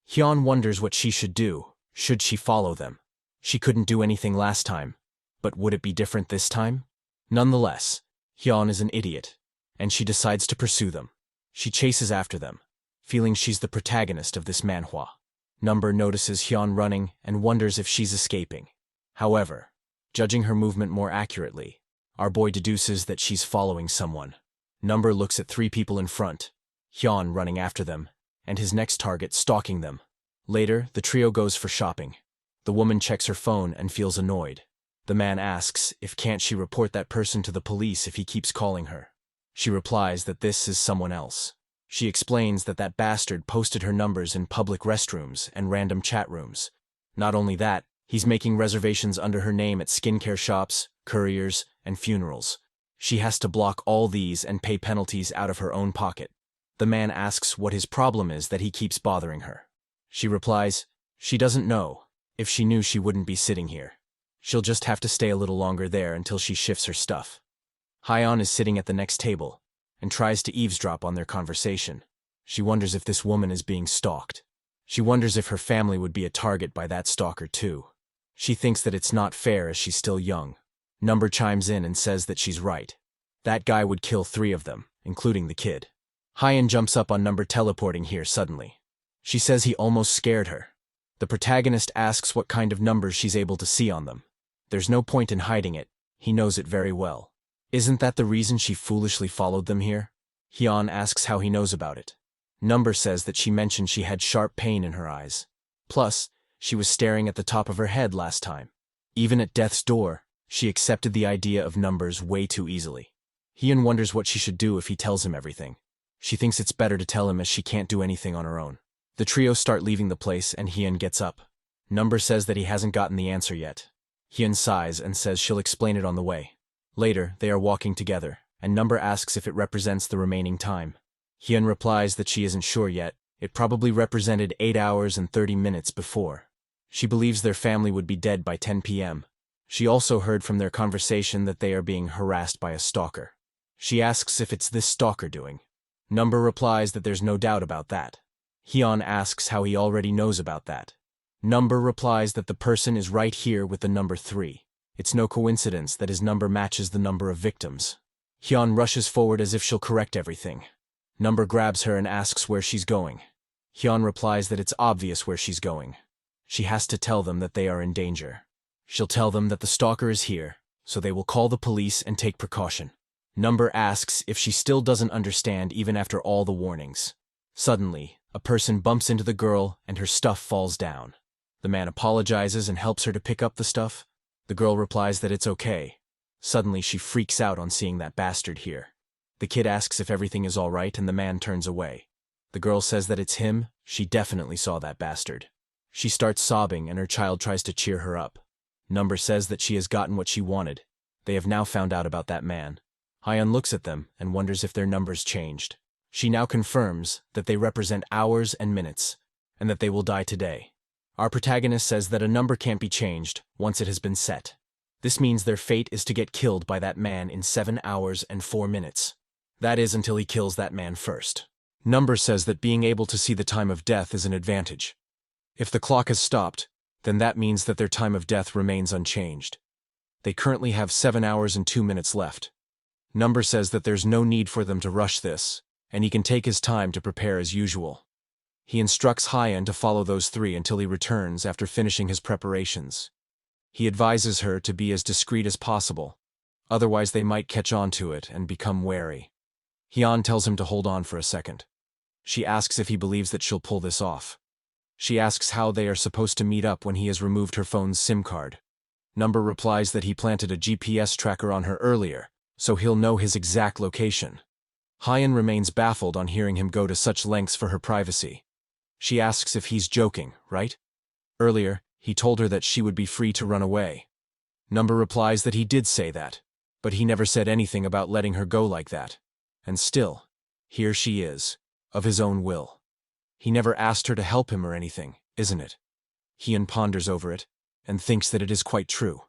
Hyun wonders what she should do. Should she follow them? She couldn't do anything last time, but would it be different this time? Nonetheless, Hyun is an idiot, and she decides to pursue them. She chases after them. feeling she's the protagonist of this manhwa. Number notices Hyun running and wonders if she's escaping. However, judging her movement more accurately, our boy deduces that she's following someone. Number looks at 3 people in front, Hyun running after them, and his next target stalking them. Later, the trio goes for shopping. The woman checks her phone and feels annoyed. The man asks if can't she report that person to the police if he keeps calling her. She replies that this is someone else. She explains that that bastard posted her numbers in public restrooms and random chat rooms. Not only that, he's making reservations under her name at skincare shops, couriers, and funerals. She has to block all these and pay penalties out of her own pocket. The man asks what his problem is that he keeps bothering her. She replies, she doesn't know. If she knew, she wouldn't be sitting here. She'll just have to stay a little longer there until she shifts her stuff. Hyun is sitting at the next table and tries to eavesdrop on their conversation. She wonders if this woman is being stalked. She wonders if her family would be a target by that stalker too. She thinks that it's not fair as she's still young. Number chimes in and says that she's right. That guy would kill 3 of them, including the kid. Hyun jumps up on Number teleporting here suddenly. She says he almost scared her. The protagonist asks what kind of numbers she's able to see on them. There's no point in hiding it, he knows it very well. Isn't that the reason she foolishly followed them here? Hyun asks how he knows about it. Number says that she mentioned she had sharp pain in her eyes. Plus, she was staring at the top of her head last time. Even at death's door, she accepted the idea of numbers way too easily. Hyun wonders what she should do if he tells him everything. She thinks it's better to tell him as she can't do anything on her own. The trio start leaving the place and Hyun gets up. Number says that he hasn't gotten the answer yet. Hyun sighs and says she'll explain it on the way. Later, they are walking together, and Number asks if it represents the remaining time. Hyun replies that she isn't sure yet. It probably represented 8 hours and 30 minutes before. She believes their family would be dead by 10 p.m. She also heard from their conversation that they are being harassed by a stalker. She asks if it's this stalker doing. Number replies that there's no doubt about that. Hyun asks how he already knows about that. Number replies that the person is right here with the number 3. It's no coincidence that his number matches the number of victims. Hyun rushes forward as if she'll correct everything. Number grabs her and asks where she's going. Hyun replies that it's obvious where she's going. She has to tell them that they are in danger. She'll tell them that the stalker is here, so they will call the police and take precaution. Number asks if she still doesn't understand even after all the warnings. Suddenly, a person bumps into the girl and her stuff falls down. The man apologizes and helps her to pick up the stuff. The girl replies that it's okay. Suddenly she freaks out on seeing that bastard here. The kid asks if everything is all right and the man turns away. The girl says that it's him, she definitely saw that bastard. She starts sobbing and her child tries to cheer her up. Number says that she has gotten what she wanted. They have now found out about that man. Hyun looks at them and wonders if their numbers changed. She now confirms that they represent hours and minutes, and that they will die today. Our protagonist says that a number can't be changed once it has been set. This means their fate is to get killed by that man in 7 hours and 4 minutes. That is until he kills that man first. Number says that being able to see the time of death is an advantage. If the clock has stopped, then that means that their time of death remains unchanged. They currently have 7 hours and 2 minutes left. Number says that there's no need for them to rush this, and he can take his time to prepare as usual. He instructs Hyun to follow those 3 until he returns after finishing his preparations. He advises her to be as discreet as possible, otherwise they might catch on to it and become wary. Hyun tells him to hold on for a second. She asks if he believes that she'll pull this off. She asks how they are supposed to meet up when he has removed her phone's SIM card. Number replies that he planted a GPS tracker on her earlier, so he'll know his exact location. Hyun remains baffled on hearing him go to such lengths for her privacy. She asks if he's joking, right? Earlier, he told her that she would be free to run away. Number replies that he did say that, but he never said anything about letting her go like that. And still, here she is, of his own will. He never asked her to help him or anything, isn't it? Hyun ponders over it, and thinks that it is quite true.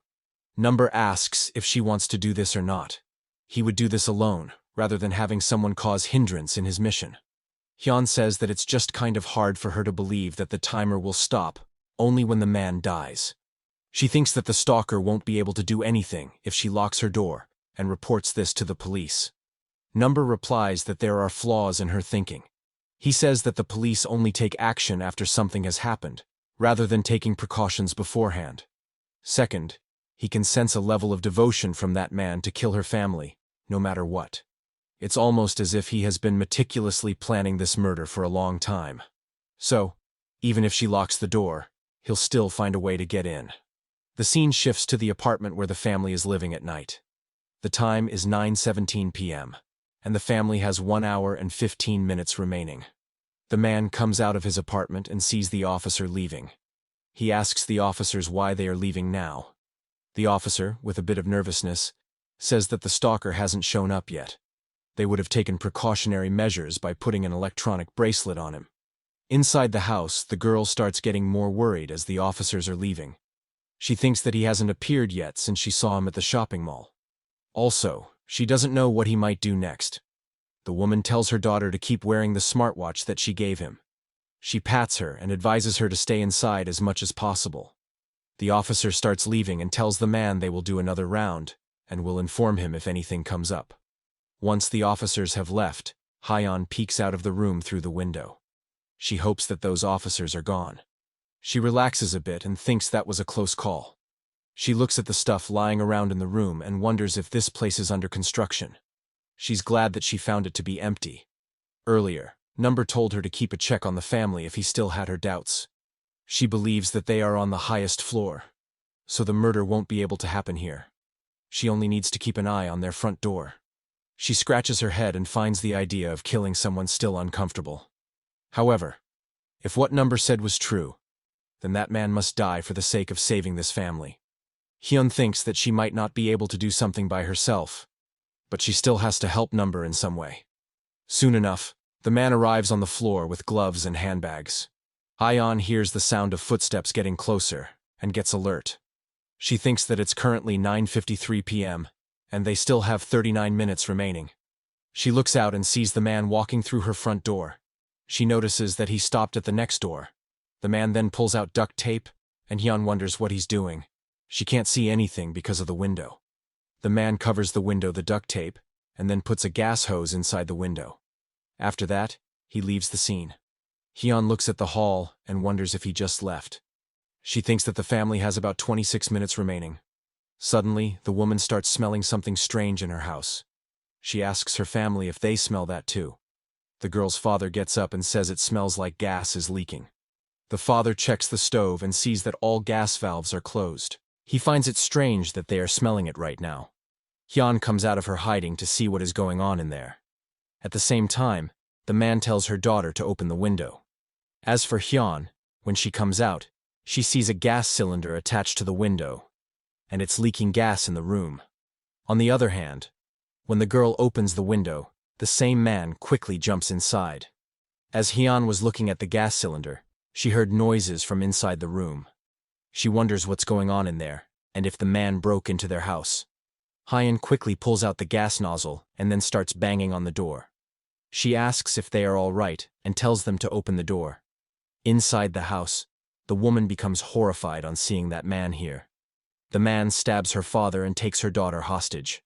Number asks if she wants to do this or not. He would do this alone, rather than having someone cause hindrance in his mission. Hyun says that it's just kind of hard for her to believe that the timer will stop only when the man dies. She thinks that the stalker won't be able to do anything if she locks her door and reports this to the police. Number replies that there are flaws in her thinking. He says that the police only take action after something has happened, rather than taking precautions beforehand. Second, he can sense a level of devotion from that man to kill her family, no matter what. It's almost as if he has been meticulously planning this murder for a long time. So, even if she locks the door, he'll still find a way to get in. The scene shifts to the apartment where the family is living at night. The time is 9:17 p.m., and the family has 1 hour and 15 minutes remaining. The man comes out of his apartment and sees the officer leaving. He asks the officers why they are leaving now. The officer, with a bit of nervousness, says that the stalker hasn't shown up yet. They would have taken precautionary measures by putting an electronic bracelet on him. Inside the house, the girl starts getting more worried as the officers are leaving. She thinks that he hasn't appeared yet since she saw him at the shopping mall. Also, she doesn't know what he might do next. The woman tells her daughter to keep wearing the smartwatch that she gave him. She pats her and advises her to stay inside as much as possible. The officer starts leaving and tells the man they will do another round and will inform him if anything comes up. Once the officers have left, Hyeon peeks out of the room through the window. She hopes that those officers are gone. She relaxes a bit and thinks that was a close call. She looks at the stuff lying around in the room and wonders if this place is under construction. She's glad that she found it to be empty. Earlier, Number told her to keep a check on the family if he still had her doubts. She believes that they are on the highest floor, so the murder won't be able to happen here. She only needs to keep an eye on their front door. She scratches her head and finds the idea of killing someone still uncomfortable. However, if what Number said was true, then that man must die for the sake of saving this family. Hyun thinks that she might not be able to do something by herself, but she still has to help Number in some way. Soon enough, the man arrives on the floor with gloves and handbags. Hyeon hears the sound of footsteps getting closer and gets alert. She thinks that it's currently 9:53 p.m., and they still have 39 minutes remaining. She looks out and sees the man walking through her front door. She notices that he stopped at the next door. The man then pulls out duct tape, and Hyun wonders what he's doing. She can't see anything because of the window. The man covers the window with duct tape, and then puts a gas hose inside the window. After that, he leaves the scene. Hyun looks at the hall and wonders if he just left. She thinks that the family has about 26 minutes remaining. Suddenly, the woman starts smelling something strange in her house. She asks her family if they smell that too. The girl's father gets up and says it smells like gas is leaking. The father checks the stove and sees that all gas valves are closed. He finds it strange that they are smelling it right now. Hyun comes out of her hiding to see what is going on in there. At the same time, the man tells her daughter to open the window. As for Hyun, when she comes out, she sees a gas cylinder attached to the window, and it's leaking gas in the room. On the other hand, when the girl opens the window, the same man quickly jumps inside. As Hyun was looking at the gas cylinder, she heard noises from inside the room. She wonders what's going on in there, and if the man broke into their house. Hyun quickly pulls out the gas nozzle and then starts banging on the door. She asks if they are all right and tells them to open the door. Inside the house, the woman becomes horrified on seeing that man here. The man stabs her father and takes her daughter hostage.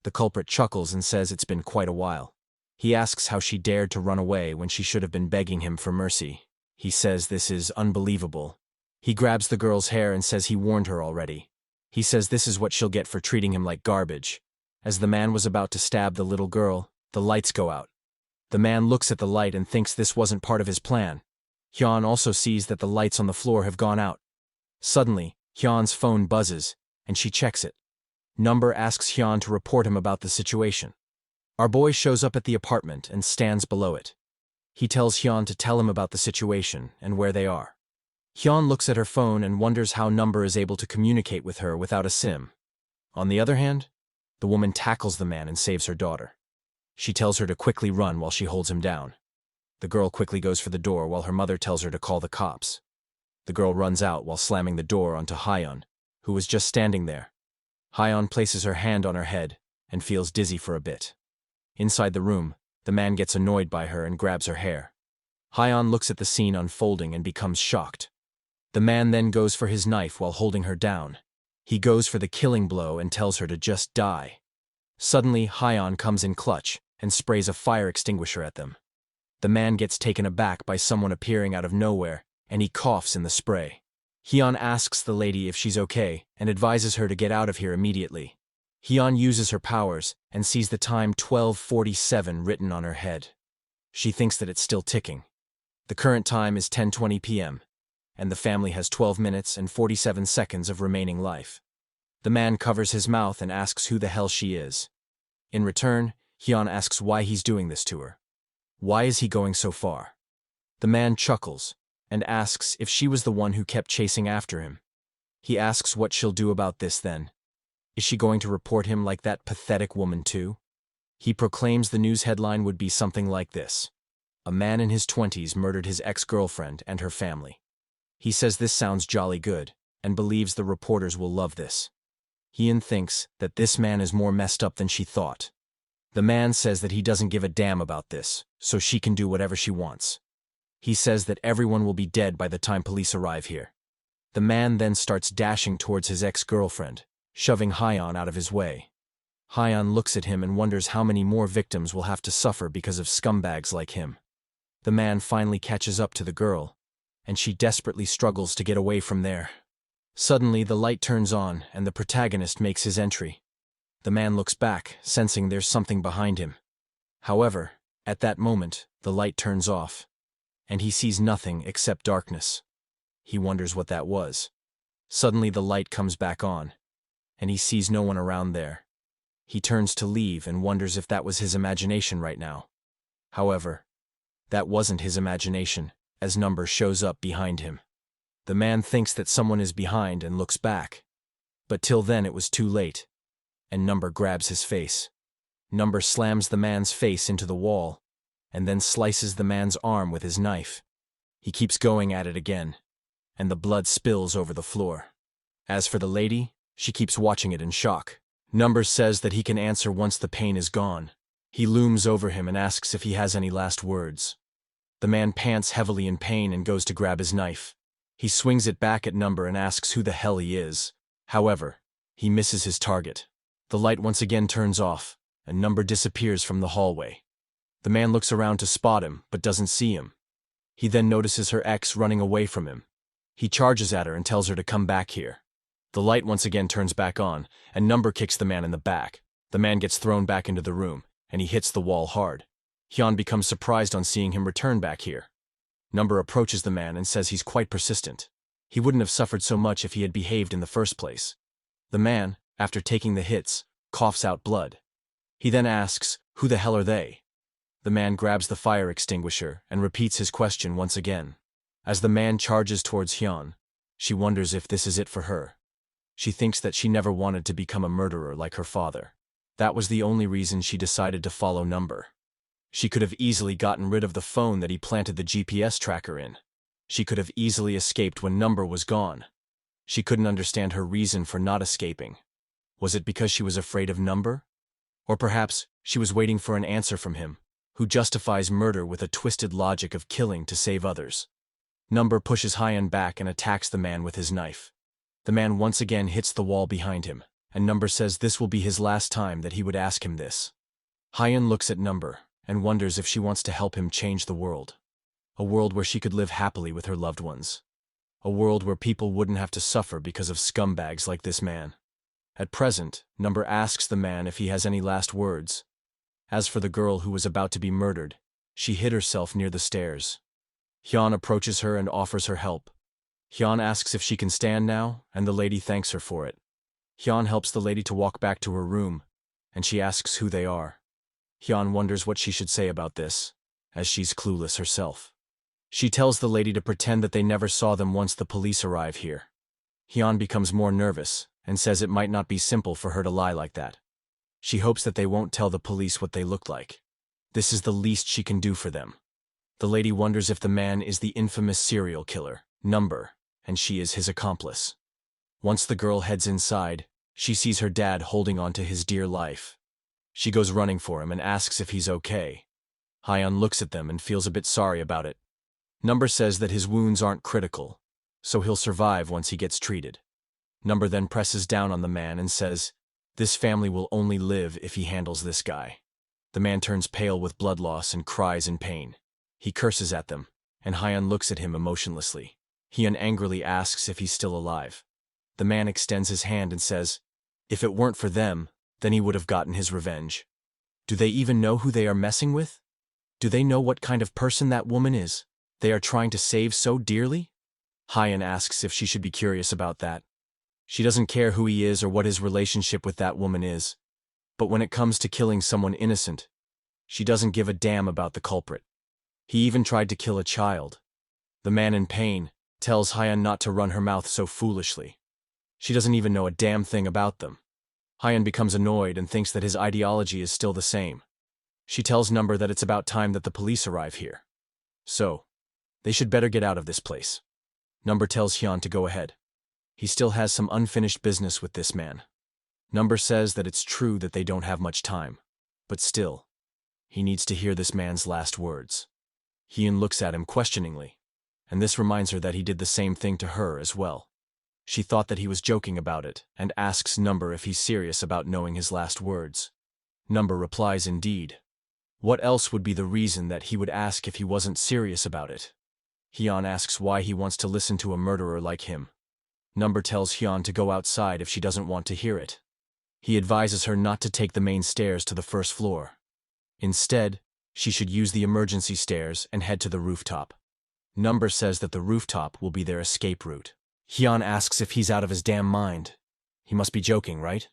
The culprit chuckles and says it's been quite a while. He asks how she dared to run away when she should have been begging him for mercy. He says this is unbelievable. He grabs the girl's hair and says he warned her already. He says this is what she'll get for treating him like garbage. As the man was about to stab the little girl, the lights go out. The man looks at the light and thinks this wasn't part of his plan. Hyun also sees that the lights on the floor have gone out. Suddenly, Hyun's phone buzzes, and she checks it. Number asks Hyun to report him about the situation. Our boy shows up at the apartment and stands below it. He tells Hyun to tell him about the situation and where they are. Hyun looks at her phone and wonders how Number is able to communicate with her without a SIM. On the other hand, the woman tackles the man and saves her daughter. She tells her to quickly run while she holds him down. The girl quickly goes for the door while her mother tells her to call the cops. The girl runs out while slamming the door onto Hyun, who was just standing there. Hyun places her hand on her head and feels dizzy for a bit. Inside the room, the man gets annoyed by her and grabs her hair. Hyun looks at the scene unfolding and becomes shocked. The man then goes for his knife while holding her down. He goes for the killing blow and tells her to just die. Suddenly, Hyun comes in clutch and sprays a fire extinguisher at them. The man gets taken aback by someone appearing out of nowhere, and he coughs in the spray. Hyun asks the lady if she's okay and advises her to get out of here immediately. Hyun uses her powers and sees the time 12:47 written on her head. She thinks that it's still ticking. The current time is 10:20 p.m., and the family has 12 minutes and 47 seconds of remaining life. The man covers his mouth and asks who the hell she is. In return, Hyun asks why he's doing this to her. Why is he going so far? The man chuckles and asks if she was the one who kept chasing after him. He asks what she'll do about this then. Is she going to report him like that pathetic woman too? He proclaims the news headline would be something like this: a man in his 20s murdered his ex-girlfriend and her family. He says this sounds jolly good, and believes the reporters will love this. Hyun thinks that this man is more messed up than she thought. The man says that he doesn't give a damn about this, so she can do whatever she wants. He says that everyone will be dead by the time police arrive here. The man then starts dashing towards his ex-girlfriend, shoving Hyun out of his way. Hyun looks at him and wonders how many more victims will have to suffer because of scumbags like him. The man finally catches up to the girl, and she desperately struggles to get away from there. Suddenly, the light turns on, and the protagonist makes his entry. The man looks back, sensing there's something behind him. However, at that moment, the light turns off, and he sees nothing except darkness. He wonders what that was. Suddenly, the light comes back on, and he sees no one around there. He turns to leave and wonders if that was his imagination right now. However, that wasn't his imagination, as Number shows up behind him. The man thinks that someone is behind and looks back. But till then it was too late, and Number grabs his face. Number slams the man's face into the wall, and then slices the man's arm with his knife. He keeps going at it again, and the blood spills over the floor. As for the lady, she keeps watching it in shock. Number says that he can answer once the pain is gone. He looms over him and asks if he has any last words. The man pants heavily in pain and goes to grab his knife. He swings it back at Number and asks who the hell he is. However, he misses his target. The light once again turns off, and Number disappears from the hallway. The man looks around to spot him, but doesn't see him. He then notices her ex running away from him. He charges at her and tells her to come back here. The light once again turns back on, and Number kicks the man in the back. The man gets thrown back into the room, and he hits the wall hard. Hyun becomes surprised on seeing him return back here. Number approaches the man and says he's quite persistent. He wouldn't have suffered so much if he had behaved in the first place. The man, after taking the hits, coughs out blood. He then asks, who the hell are they? The man grabs the fire extinguisher and repeats his question once again. As the man charges towards Hyun, she wonders if this is it for her. She thinks that she never wanted to become a murderer like her father. That was the only reason she decided to follow Number. She could have easily gotten rid of the phone that he planted the GPS tracker in. She could have easily escaped when Number was gone. She couldn't understand her reason for not escaping. Was it because she was afraid of Number? Or perhaps she was waiting for an answer from him, who justifies murder with a twisted logic of killing to save others. Number pushes Hyun back and attacks the man with his knife. The man once again hits the wall behind him, and Number says this will be his last time that he would ask him this. Hyun looks at Number and wonders if she wants to help him change the world. A world where she could live happily with her loved ones. A world where people wouldn't have to suffer because of scumbags like this man. At present, Number asks the man if he has any last words. As for the girl who was about to be murdered, she hid herself near the stairs. Hyun approaches her and offers her help. Hyun asks if she can stand now, and the lady thanks her for it. Hyun helps the lady to walk back to her room, and she asks who they are. Hyun wonders what she should say about this, as she's clueless herself. She tells the lady to pretend that they never saw them once the police arrive here. Hyun becomes more nervous, and says it might not be simple for her to lie like that. She hopes that they won't tell the police what they look like. This is the least she can do for them. The lady wonders if the man is the infamous serial killer, Number, and she is his accomplice. Once the girl heads inside, she sees her dad holding on to his dear life. She goes running for him and asks if he's okay. Hyun looks at them and feels a bit sorry about it. Number says that his wounds aren't critical, so he'll survive once he gets treated. Number then presses down on the man and says, this family will only live if he handles this guy. The man turns pale with blood loss and cries in pain. He curses at them, and Hyun looks at him emotionlessly. Hyun angrily asks if he's still alive. The man extends his hand and says, if it weren't for them, then he would have gotten his revenge. Do they even know who they are messing with? Do they know what kind of person that woman is they are trying to save so dearly? Hyun asks if she should be curious about that. She doesn't care who he is or what his relationship with that woman is. But when it comes to killing someone innocent, she doesn't give a damn about the culprit. He even tried to kill a child. The man in pain tells Hyun not to run her mouth so foolishly. She doesn't even know a damn thing about them. Hyun becomes annoyed and thinks that his ideology is still the same. She tells Number that it's about time that the police arrive here. So, they should better get out of this place. Number tells Hyun to go ahead. He still has some unfinished business with this man. Number says that it's true that they don't have much time, but still, he needs to hear this man's last words. Hyun looks at him questioningly, and this reminds her that he did the same thing to her as well. She thought that he was joking about it, and asks Number if he's serious about knowing his last words. Number replies indeed. What else would be the reason that he would ask if he wasn't serious about it? Hyun asks why he wants to listen to a murderer like him. Number tells Hyun to go outside if she doesn't want to hear it. He advises her not to take the main stairs to the first floor. Instead, she should use the emergency stairs and head to the rooftop. Number says that the rooftop will be their escape route. Hyun asks if he's out of his damn mind. He must be joking, right?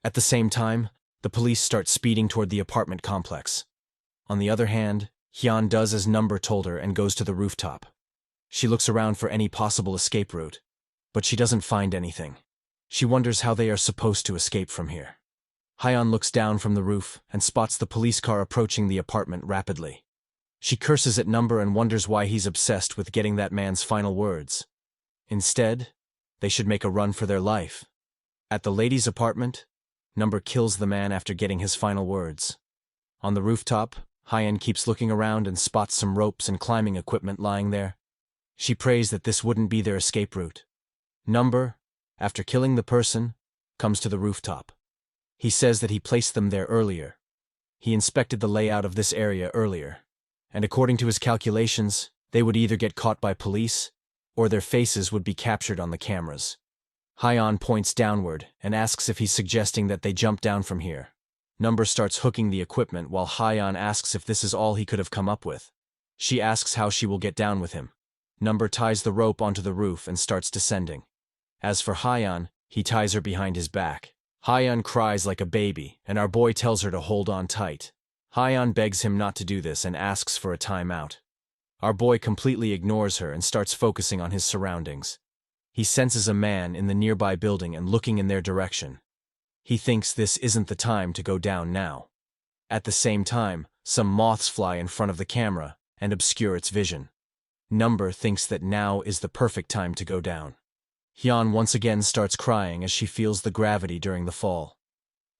At the same time, the police start speeding toward the apartment complex. On the other hand, Hyun does as Number told her and goes to the rooftop. She looks around for any possible escape route, but she doesn't find anything. She wonders how they are supposed to escape from here. Hyun looks down from the roof and spots the police car approaching the apartment rapidly. She curses at Number and wonders why he's obsessed with getting that man's final words. Instead, they should make a run for their life. At the lady's apartment, Number kills the man after getting his final words. On the rooftop, Hyun keeps looking around and spots some ropes and climbing equipment lying there. She prays that this wouldn't be their escape route. Number, after killing the person, comes to the rooftop. He says that he placed them there earlier. He inspected the layout of this area earlier, and according to his calculations, they would either get caught by police, or their faces would be captured on the cameras. Hyun points downward and asks if he's suggesting that they jump down from here. Number starts hooking the equipment while Hyun asks if this is all he could have come up with. She asks how she will get down with him. Number ties the rope onto the roof and starts descending. As for Hyun, he ties her behind his back. Hyun cries like a baby, and our boy tells her to hold on tight. Hyun begs him not to do this and asks for a timeout. Our boy completely ignores her and starts focusing on his surroundings. He senses a man in the nearby building and looking in their direction. He thinks this isn't the time to go down now. At the same time, some moths fly in front of the camera and obscure its vision. Number thinks that now is the perfect time to go down. Hyun once again starts crying as she feels the gravity during the fall.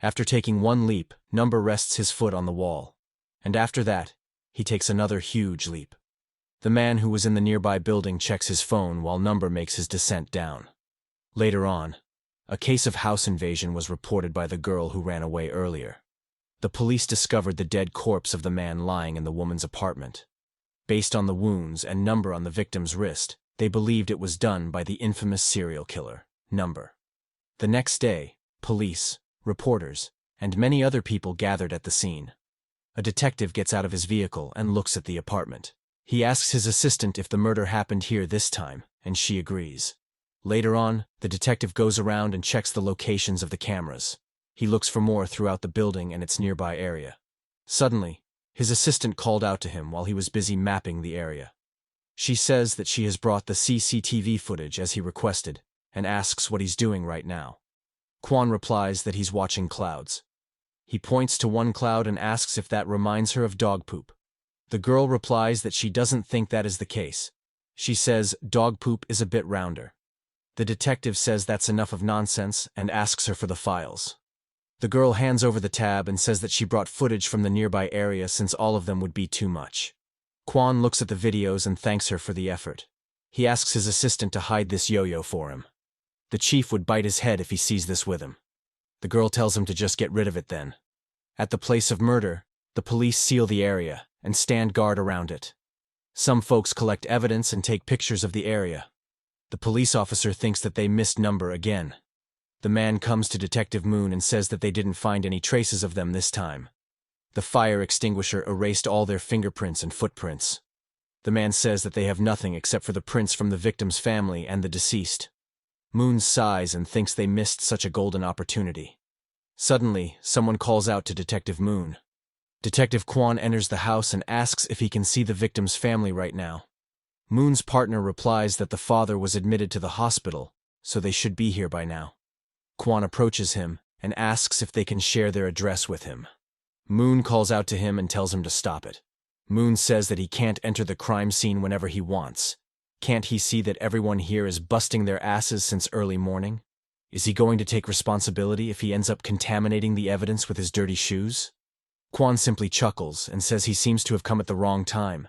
After taking one leap, Number rests his foot on the wall. And after that, he takes another huge leap. The man who was in the nearby building checks his phone while Number makes his descent down. Later on, a case of house invasion was reported by the girl who ran away earlier. The police discovered the dead corpse of the man lying in the woman's apartment. Based on the wounds and Number on the victim's wrist, they believed it was done by the infamous serial killer, Number. The next day, police, reporters, and many other people gathered at the scene. A detective gets out of his vehicle and looks at the apartment. He asks his assistant if the murder happened here this time, and she agrees. Later on, the detective goes around and checks the locations of the cameras. He looks for more throughout the building and its nearby area. Suddenly, his assistant called out to him while he was busy mapping the area. She says that she has brought the CCTV footage as he requested, and asks what he's doing right now. Kwon replies that he's watching clouds. He points to one cloud and asks if that reminds her of dog poop. The girl replies that she doesn't think that is the case. She says dog poop is a bit rounder. The detective says that's enough of nonsense and asks her for the files. The girl hands over the tab and says that she brought footage from the nearby area since all of them would be too much. Kwon looks at the videos and thanks her for the effort. He asks his assistant to hide this yo-yo for him. The chief would bite his head if he sees this with him. The girl tells him to just get rid of it then. At the place of murder, the police seal the area and stand guard around it. Some folks collect evidence and take pictures of the area. The police officer thinks that they missed number again. The man comes to Detective Moon and says that they didn't find any traces of them this time. The fire extinguisher erased all their fingerprints and footprints. The man says that they have nothing except for the prints from the victim's family and the deceased. Moon sighs and thinks they missed such a golden opportunity. Suddenly, someone calls out to Detective Moon. Detective Kwon enters the house and asks if he can see the victim's family right now. Moon's partner replies that the father was admitted to the hospital, so they should be here by now. Kwon approaches him and asks if they can share their address with him. Moon calls out to him and tells him to stop it. Moon says that he can't enter the crime scene whenever he wants. Can't he see that everyone here is busting their asses since early morning? Is he going to take responsibility if he ends up contaminating the evidence with his dirty shoes? Kwon simply chuckles and says he seems to have come at the wrong time.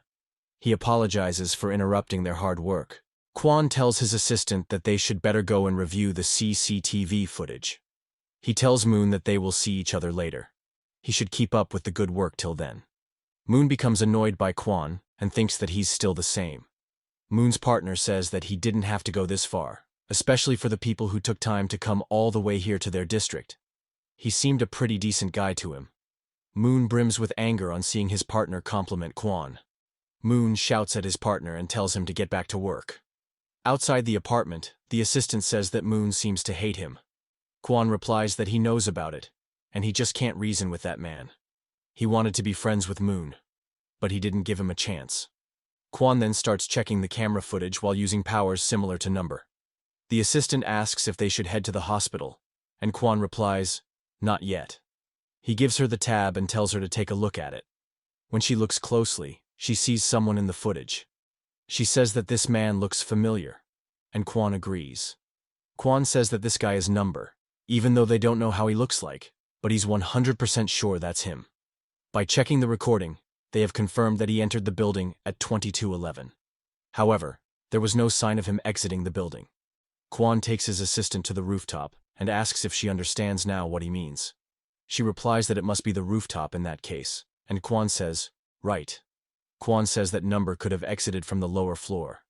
He apologizes for interrupting their hard work. Kwon tells his assistant that they should better go and review the CCTV footage. He tells Moon that they will see each other later. He should keep up with the good work till then. Moon becomes annoyed by Kwon and thinks that he's still the same. Moon's partner says that he didn't have to go this far, especially for the people who took time to come all the way here to their district. He seemed a pretty decent guy to him. Moon brims with anger on seeing his partner compliment Kwon. Moon shouts at his partner and tells him to get back to work. Outside the apartment, the assistant says that Moon seems to hate him. Kwon replies that he knows about it, and he just can't reason with that man. He wanted to be friends with Moon, but he didn't give him a chance. Kwon then starts checking the camera footage while using powers similar to Number. The assistant asks if they should head to the hospital, and Kwon replies, "Not yet." He gives her the tab and tells her to take a look at it. When she looks closely, she sees someone in the footage. She says that this man looks familiar, and Kwon agrees. Kwon says that this guy is Number, even though they don't know how he looks like, but he's 100% sure that's him. By checking the recording, they have confirmed that he entered the building at 22:11. However, there was no sign of him exiting the building. Kwon takes his assistant to the rooftop and asks if she understands now what he means. She replies that it must be the rooftop in that case, and Kwon says, "Right." Kwon says that Number could have exited from the lower floor.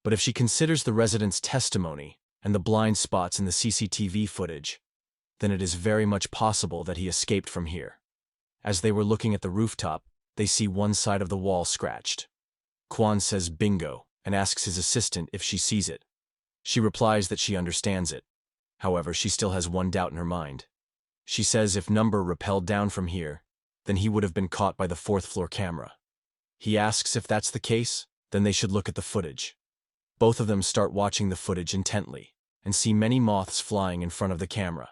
But if she considers the resident's testimony and the blind spots in the CCTV footage, then it is very much possible that he escaped from here. As they were looking at the rooftop, they see one side of the wall scratched. Kwon says bingo and asks his assistant if she sees it. She replies that she understands it. However, she still has one doubt in her mind. She says if Number rappelled down from here, then he would have been caught by the fourth-floor camera. He asks if that's the case, then they should look at the footage. Both of them start watching the footage intently and see many moths flying in front of the camera.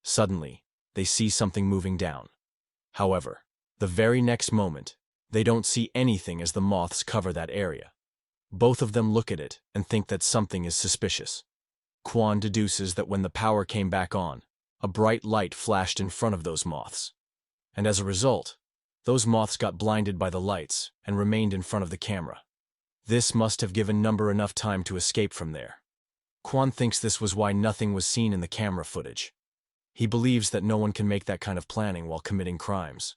Suddenly, they see something moving down. However, the very next moment, they don't see anything as the moths cover that area. Both of them look at it and think that something is suspicious. Kwon deduces that when the power came back on, a bright light flashed in front of those moths. And as a result, those moths got blinded by the lights and remained in front of the camera. This must have given Number enough time to escape from there. Kwon thinks this was why nothing was seen in the camera footage. He believes that no one can make that kind of planning while committing crimes.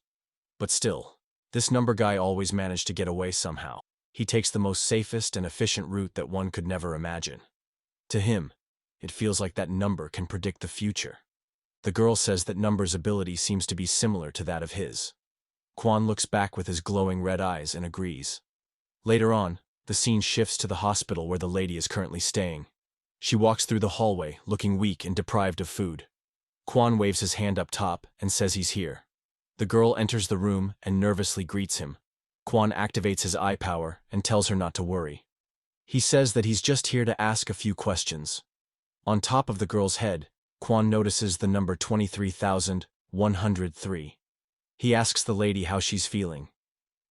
But still, this Number guy always managed to get away somehow. He takes the most safest and efficient route that one could never imagine. To him, it feels like that Number can predict the future. The girl says that Number's ability seems to be similar to that of his. Kwon looks back with his glowing red eyes and agrees. Later on, the scene shifts to the hospital where the lady is currently staying. She walks through the hallway, looking weak and deprived of food. Kwon waves his hand up top and says he's here. The girl enters the room and nervously greets him. Kwon activates his eye power and tells her not to worry. He says that he's just here to ask a few questions. On top of the girl's head, Kwon notices the number 23,103. He asks the lady how she's feeling.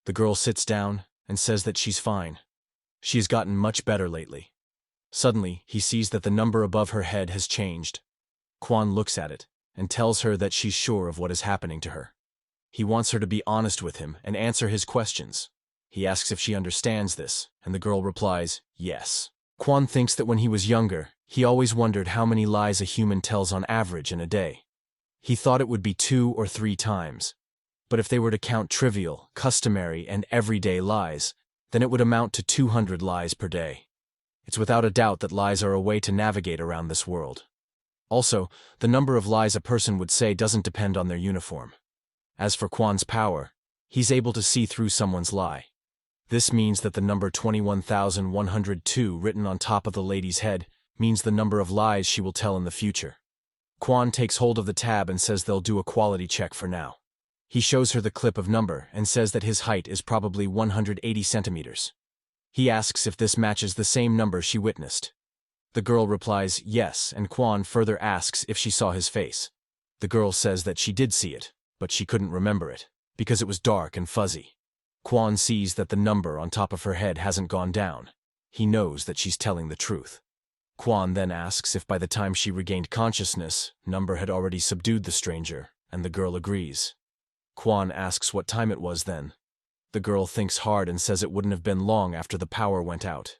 The girl sits down and says that she's fine. She has gotten much better lately. Suddenly, he sees that the number above her head has changed. Kwon looks at it and tells her that she's sure of what is happening to her. He wants her to be honest with him and answer his questions. He asks if she understands this, and the girl replies, yes. Kwon thinks that when he was younger, he always wondered how many lies a human tells on average in a day. He thought it would be 2 or 3 times. But if they were to count trivial, customary, and everyday lies, then it would amount to 200 lies per day. It's without a doubt that lies are a way to navigate around this world. Also, the number of lies a person would say doesn't depend on their uniform. As for Kwan's power, he's able to see through someone's lie. This means that the number 21,102 written on top of the lady's head means the number of lies she will tell in the future. Kwan takes hold of the tab and says they'll do a quality check for now. He shows her the clip of number and says that his height is probably 180 centimeters. He asks if this matches the same number she witnessed. The girl replies yes, and Kwan further asks if she saw his face. The girl says that she did see it, but she couldn't remember it, because it was dark and fuzzy. Kwan sees that the number on top of her head hasn't gone down. He knows that she's telling the truth. Kwan then asks if by the time she regained consciousness, number had already subdued the stranger, and the girl agrees. Kwan asks what time it was then. The girl thinks hard and says it wouldn't have been long after the power went out.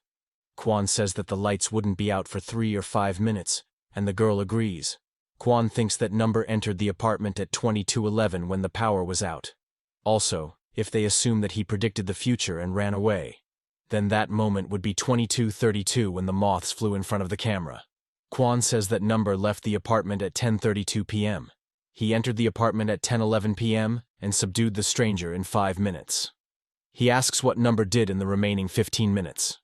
Kwan says that the lights wouldn't be out for 3 or 5 minutes, and the girl agrees. Kwan thinks that number entered the apartment at 22:11 when the power was out. Also, if they assume that he predicted the future and ran away, then that moment would be 22:32 when the moths flew in front of the camera. Kwan says that number left the apartment at 10:32 p.m. He entered the apartment at 10:11 p.m. and subdued the stranger in 5 minutes. He asks what number did in the remaining 15 minutes.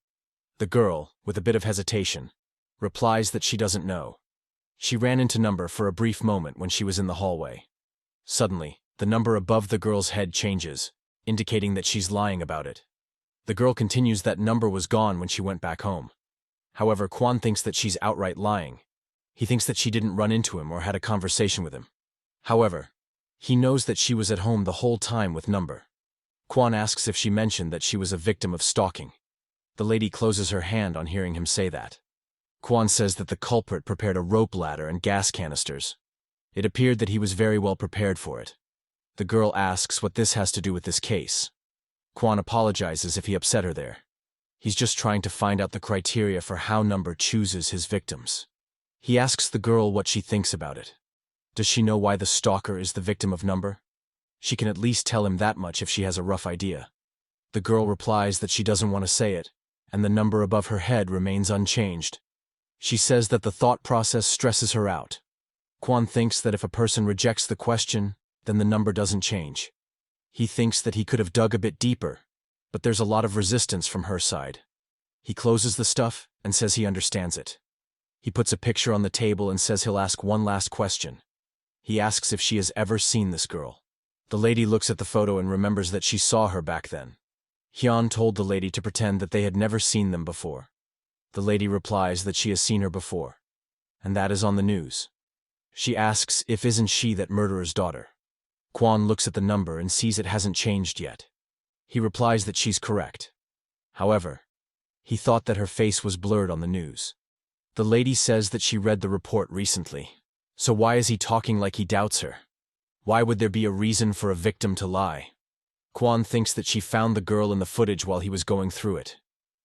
The girl, with a bit of hesitation, replies that she doesn't know. She ran into number for a brief moment when she was in the hallway. Suddenly, the number above the girl's head changes, indicating that she's lying about it. The girl continues that number was gone when she went back home. However, Kwan thinks that she's outright lying. He thinks that she didn't run into him or had a conversation with him. However, he knows that she was at home the whole time with number. Kwan asks if she mentioned that she was a victim of stalking. The lady closes her hand on hearing him say that. Kwan says that the culprit prepared a rope ladder and gas canisters. It appeared that he was very well prepared for it. The girl asks what this has to do with this case. Kwan apologizes if he upset her there. He's just trying to find out the criteria for how number chooses his victims. He asks the girl what she thinks about it. Does she know why the stalker is the victim of number? She can at least tell him that much if she has a rough idea. The girl replies that she doesn't want to say it, and the number above her head remains unchanged. She says that the thought process stresses her out. Kwan thinks that if a person rejects the question, then the number doesn't change. He thinks that he could have dug a bit deeper, but there's a lot of resistance from her side. He closes the stuff and says he understands it. He puts a picture on the table and says he'll ask one last question. He asks if she has ever seen this girl. The lady looks at the photo and remembers that she saw her back then. Hyun told the lady to pretend that they had never seen them before. The lady replies that she has seen her before, and that is on the news. She asks if isn't she that murderer's daughter. Kwan looks at the number and sees it hasn't changed yet. He replies that she's correct. However, he thought that her face was blurred on the news. The lady says that she read the report recently. So why is he talking like he doubts her? Why would there be a reason for a victim to lie? Kwan thinks that she found the girl in the footage while he was going through it.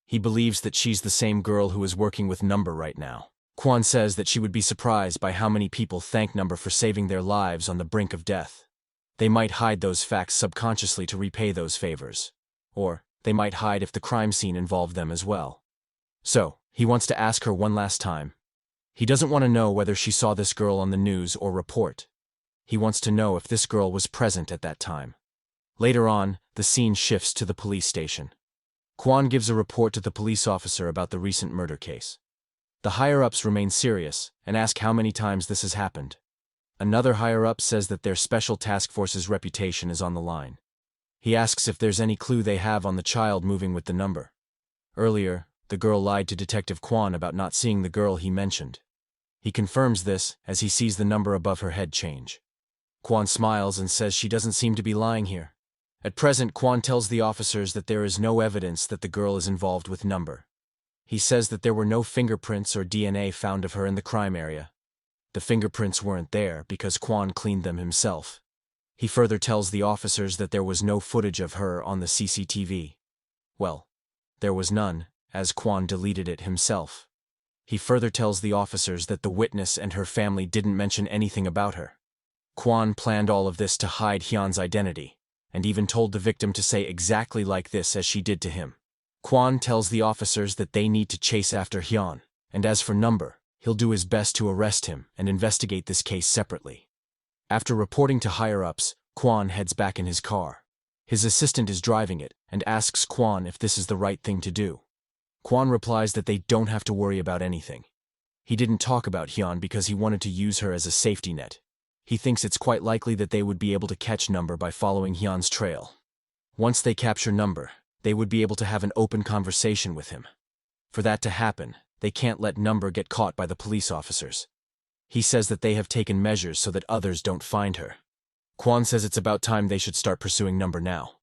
He believes that she's the same girl who is working with number right now. Kwan says that she would be surprised by how many people thank number for saving their lives on the brink of death. They might hide those facts subconsciously to repay those favors. Or, they might hide if the crime scene involved them as well. So, he wants to ask her one last time. He doesn't want to know whether she saw this girl on the news or report. He wants to know if this girl was present at that time. Later on, the scene shifts to the police station. Kwan gives a report to the police officer about the recent murder case. The higher-ups remain serious and ask how many times this has happened. Another higher-up says that their special task force's reputation is on the line. He asks if there's any clue they have on the child moving with the number. Earlier, the girl lied to Detective Kwan about not seeing the girl he mentioned. He confirms this as he sees the number above her head change. Kwan smiles and says she doesn't seem to be lying here. At present, Kwan tells the officers that there is no evidence that the girl is involved with number. He says that there were no fingerprints or DNA found of her in the crime area. The fingerprints weren't there because Kwan cleaned them himself. He further tells the officers that there was no footage of her on the CCTV. Well, there was none, as Kwan deleted it himself. He further tells the officers that the witness and her family didn't mention anything about her. Kwan planned all of this to hide Hyun's identity, and even told the victim to say exactly like this as she did to him. Kwon tells the officers that they need to chase after Hyun, and as for Number, he'll do his best to arrest him and investigate this case separately. After reporting to higher-ups, Kwon heads back in his car. His assistant is driving it and asks Kwon if this is the right thing to do. Kwon replies that they don't have to worry about anything. He didn't talk about Hyun because he wanted to use her as a safety net. He thinks it's quite likely that they would be able to catch Number by following Hyun's trail. Once they capture Number, they would be able to have an open conversation with him. For that to happen, they can't let Number get caught by the police officers. He says that they have taken measures so that others don't find her. Kwon says it's about time they should start pursuing Number now.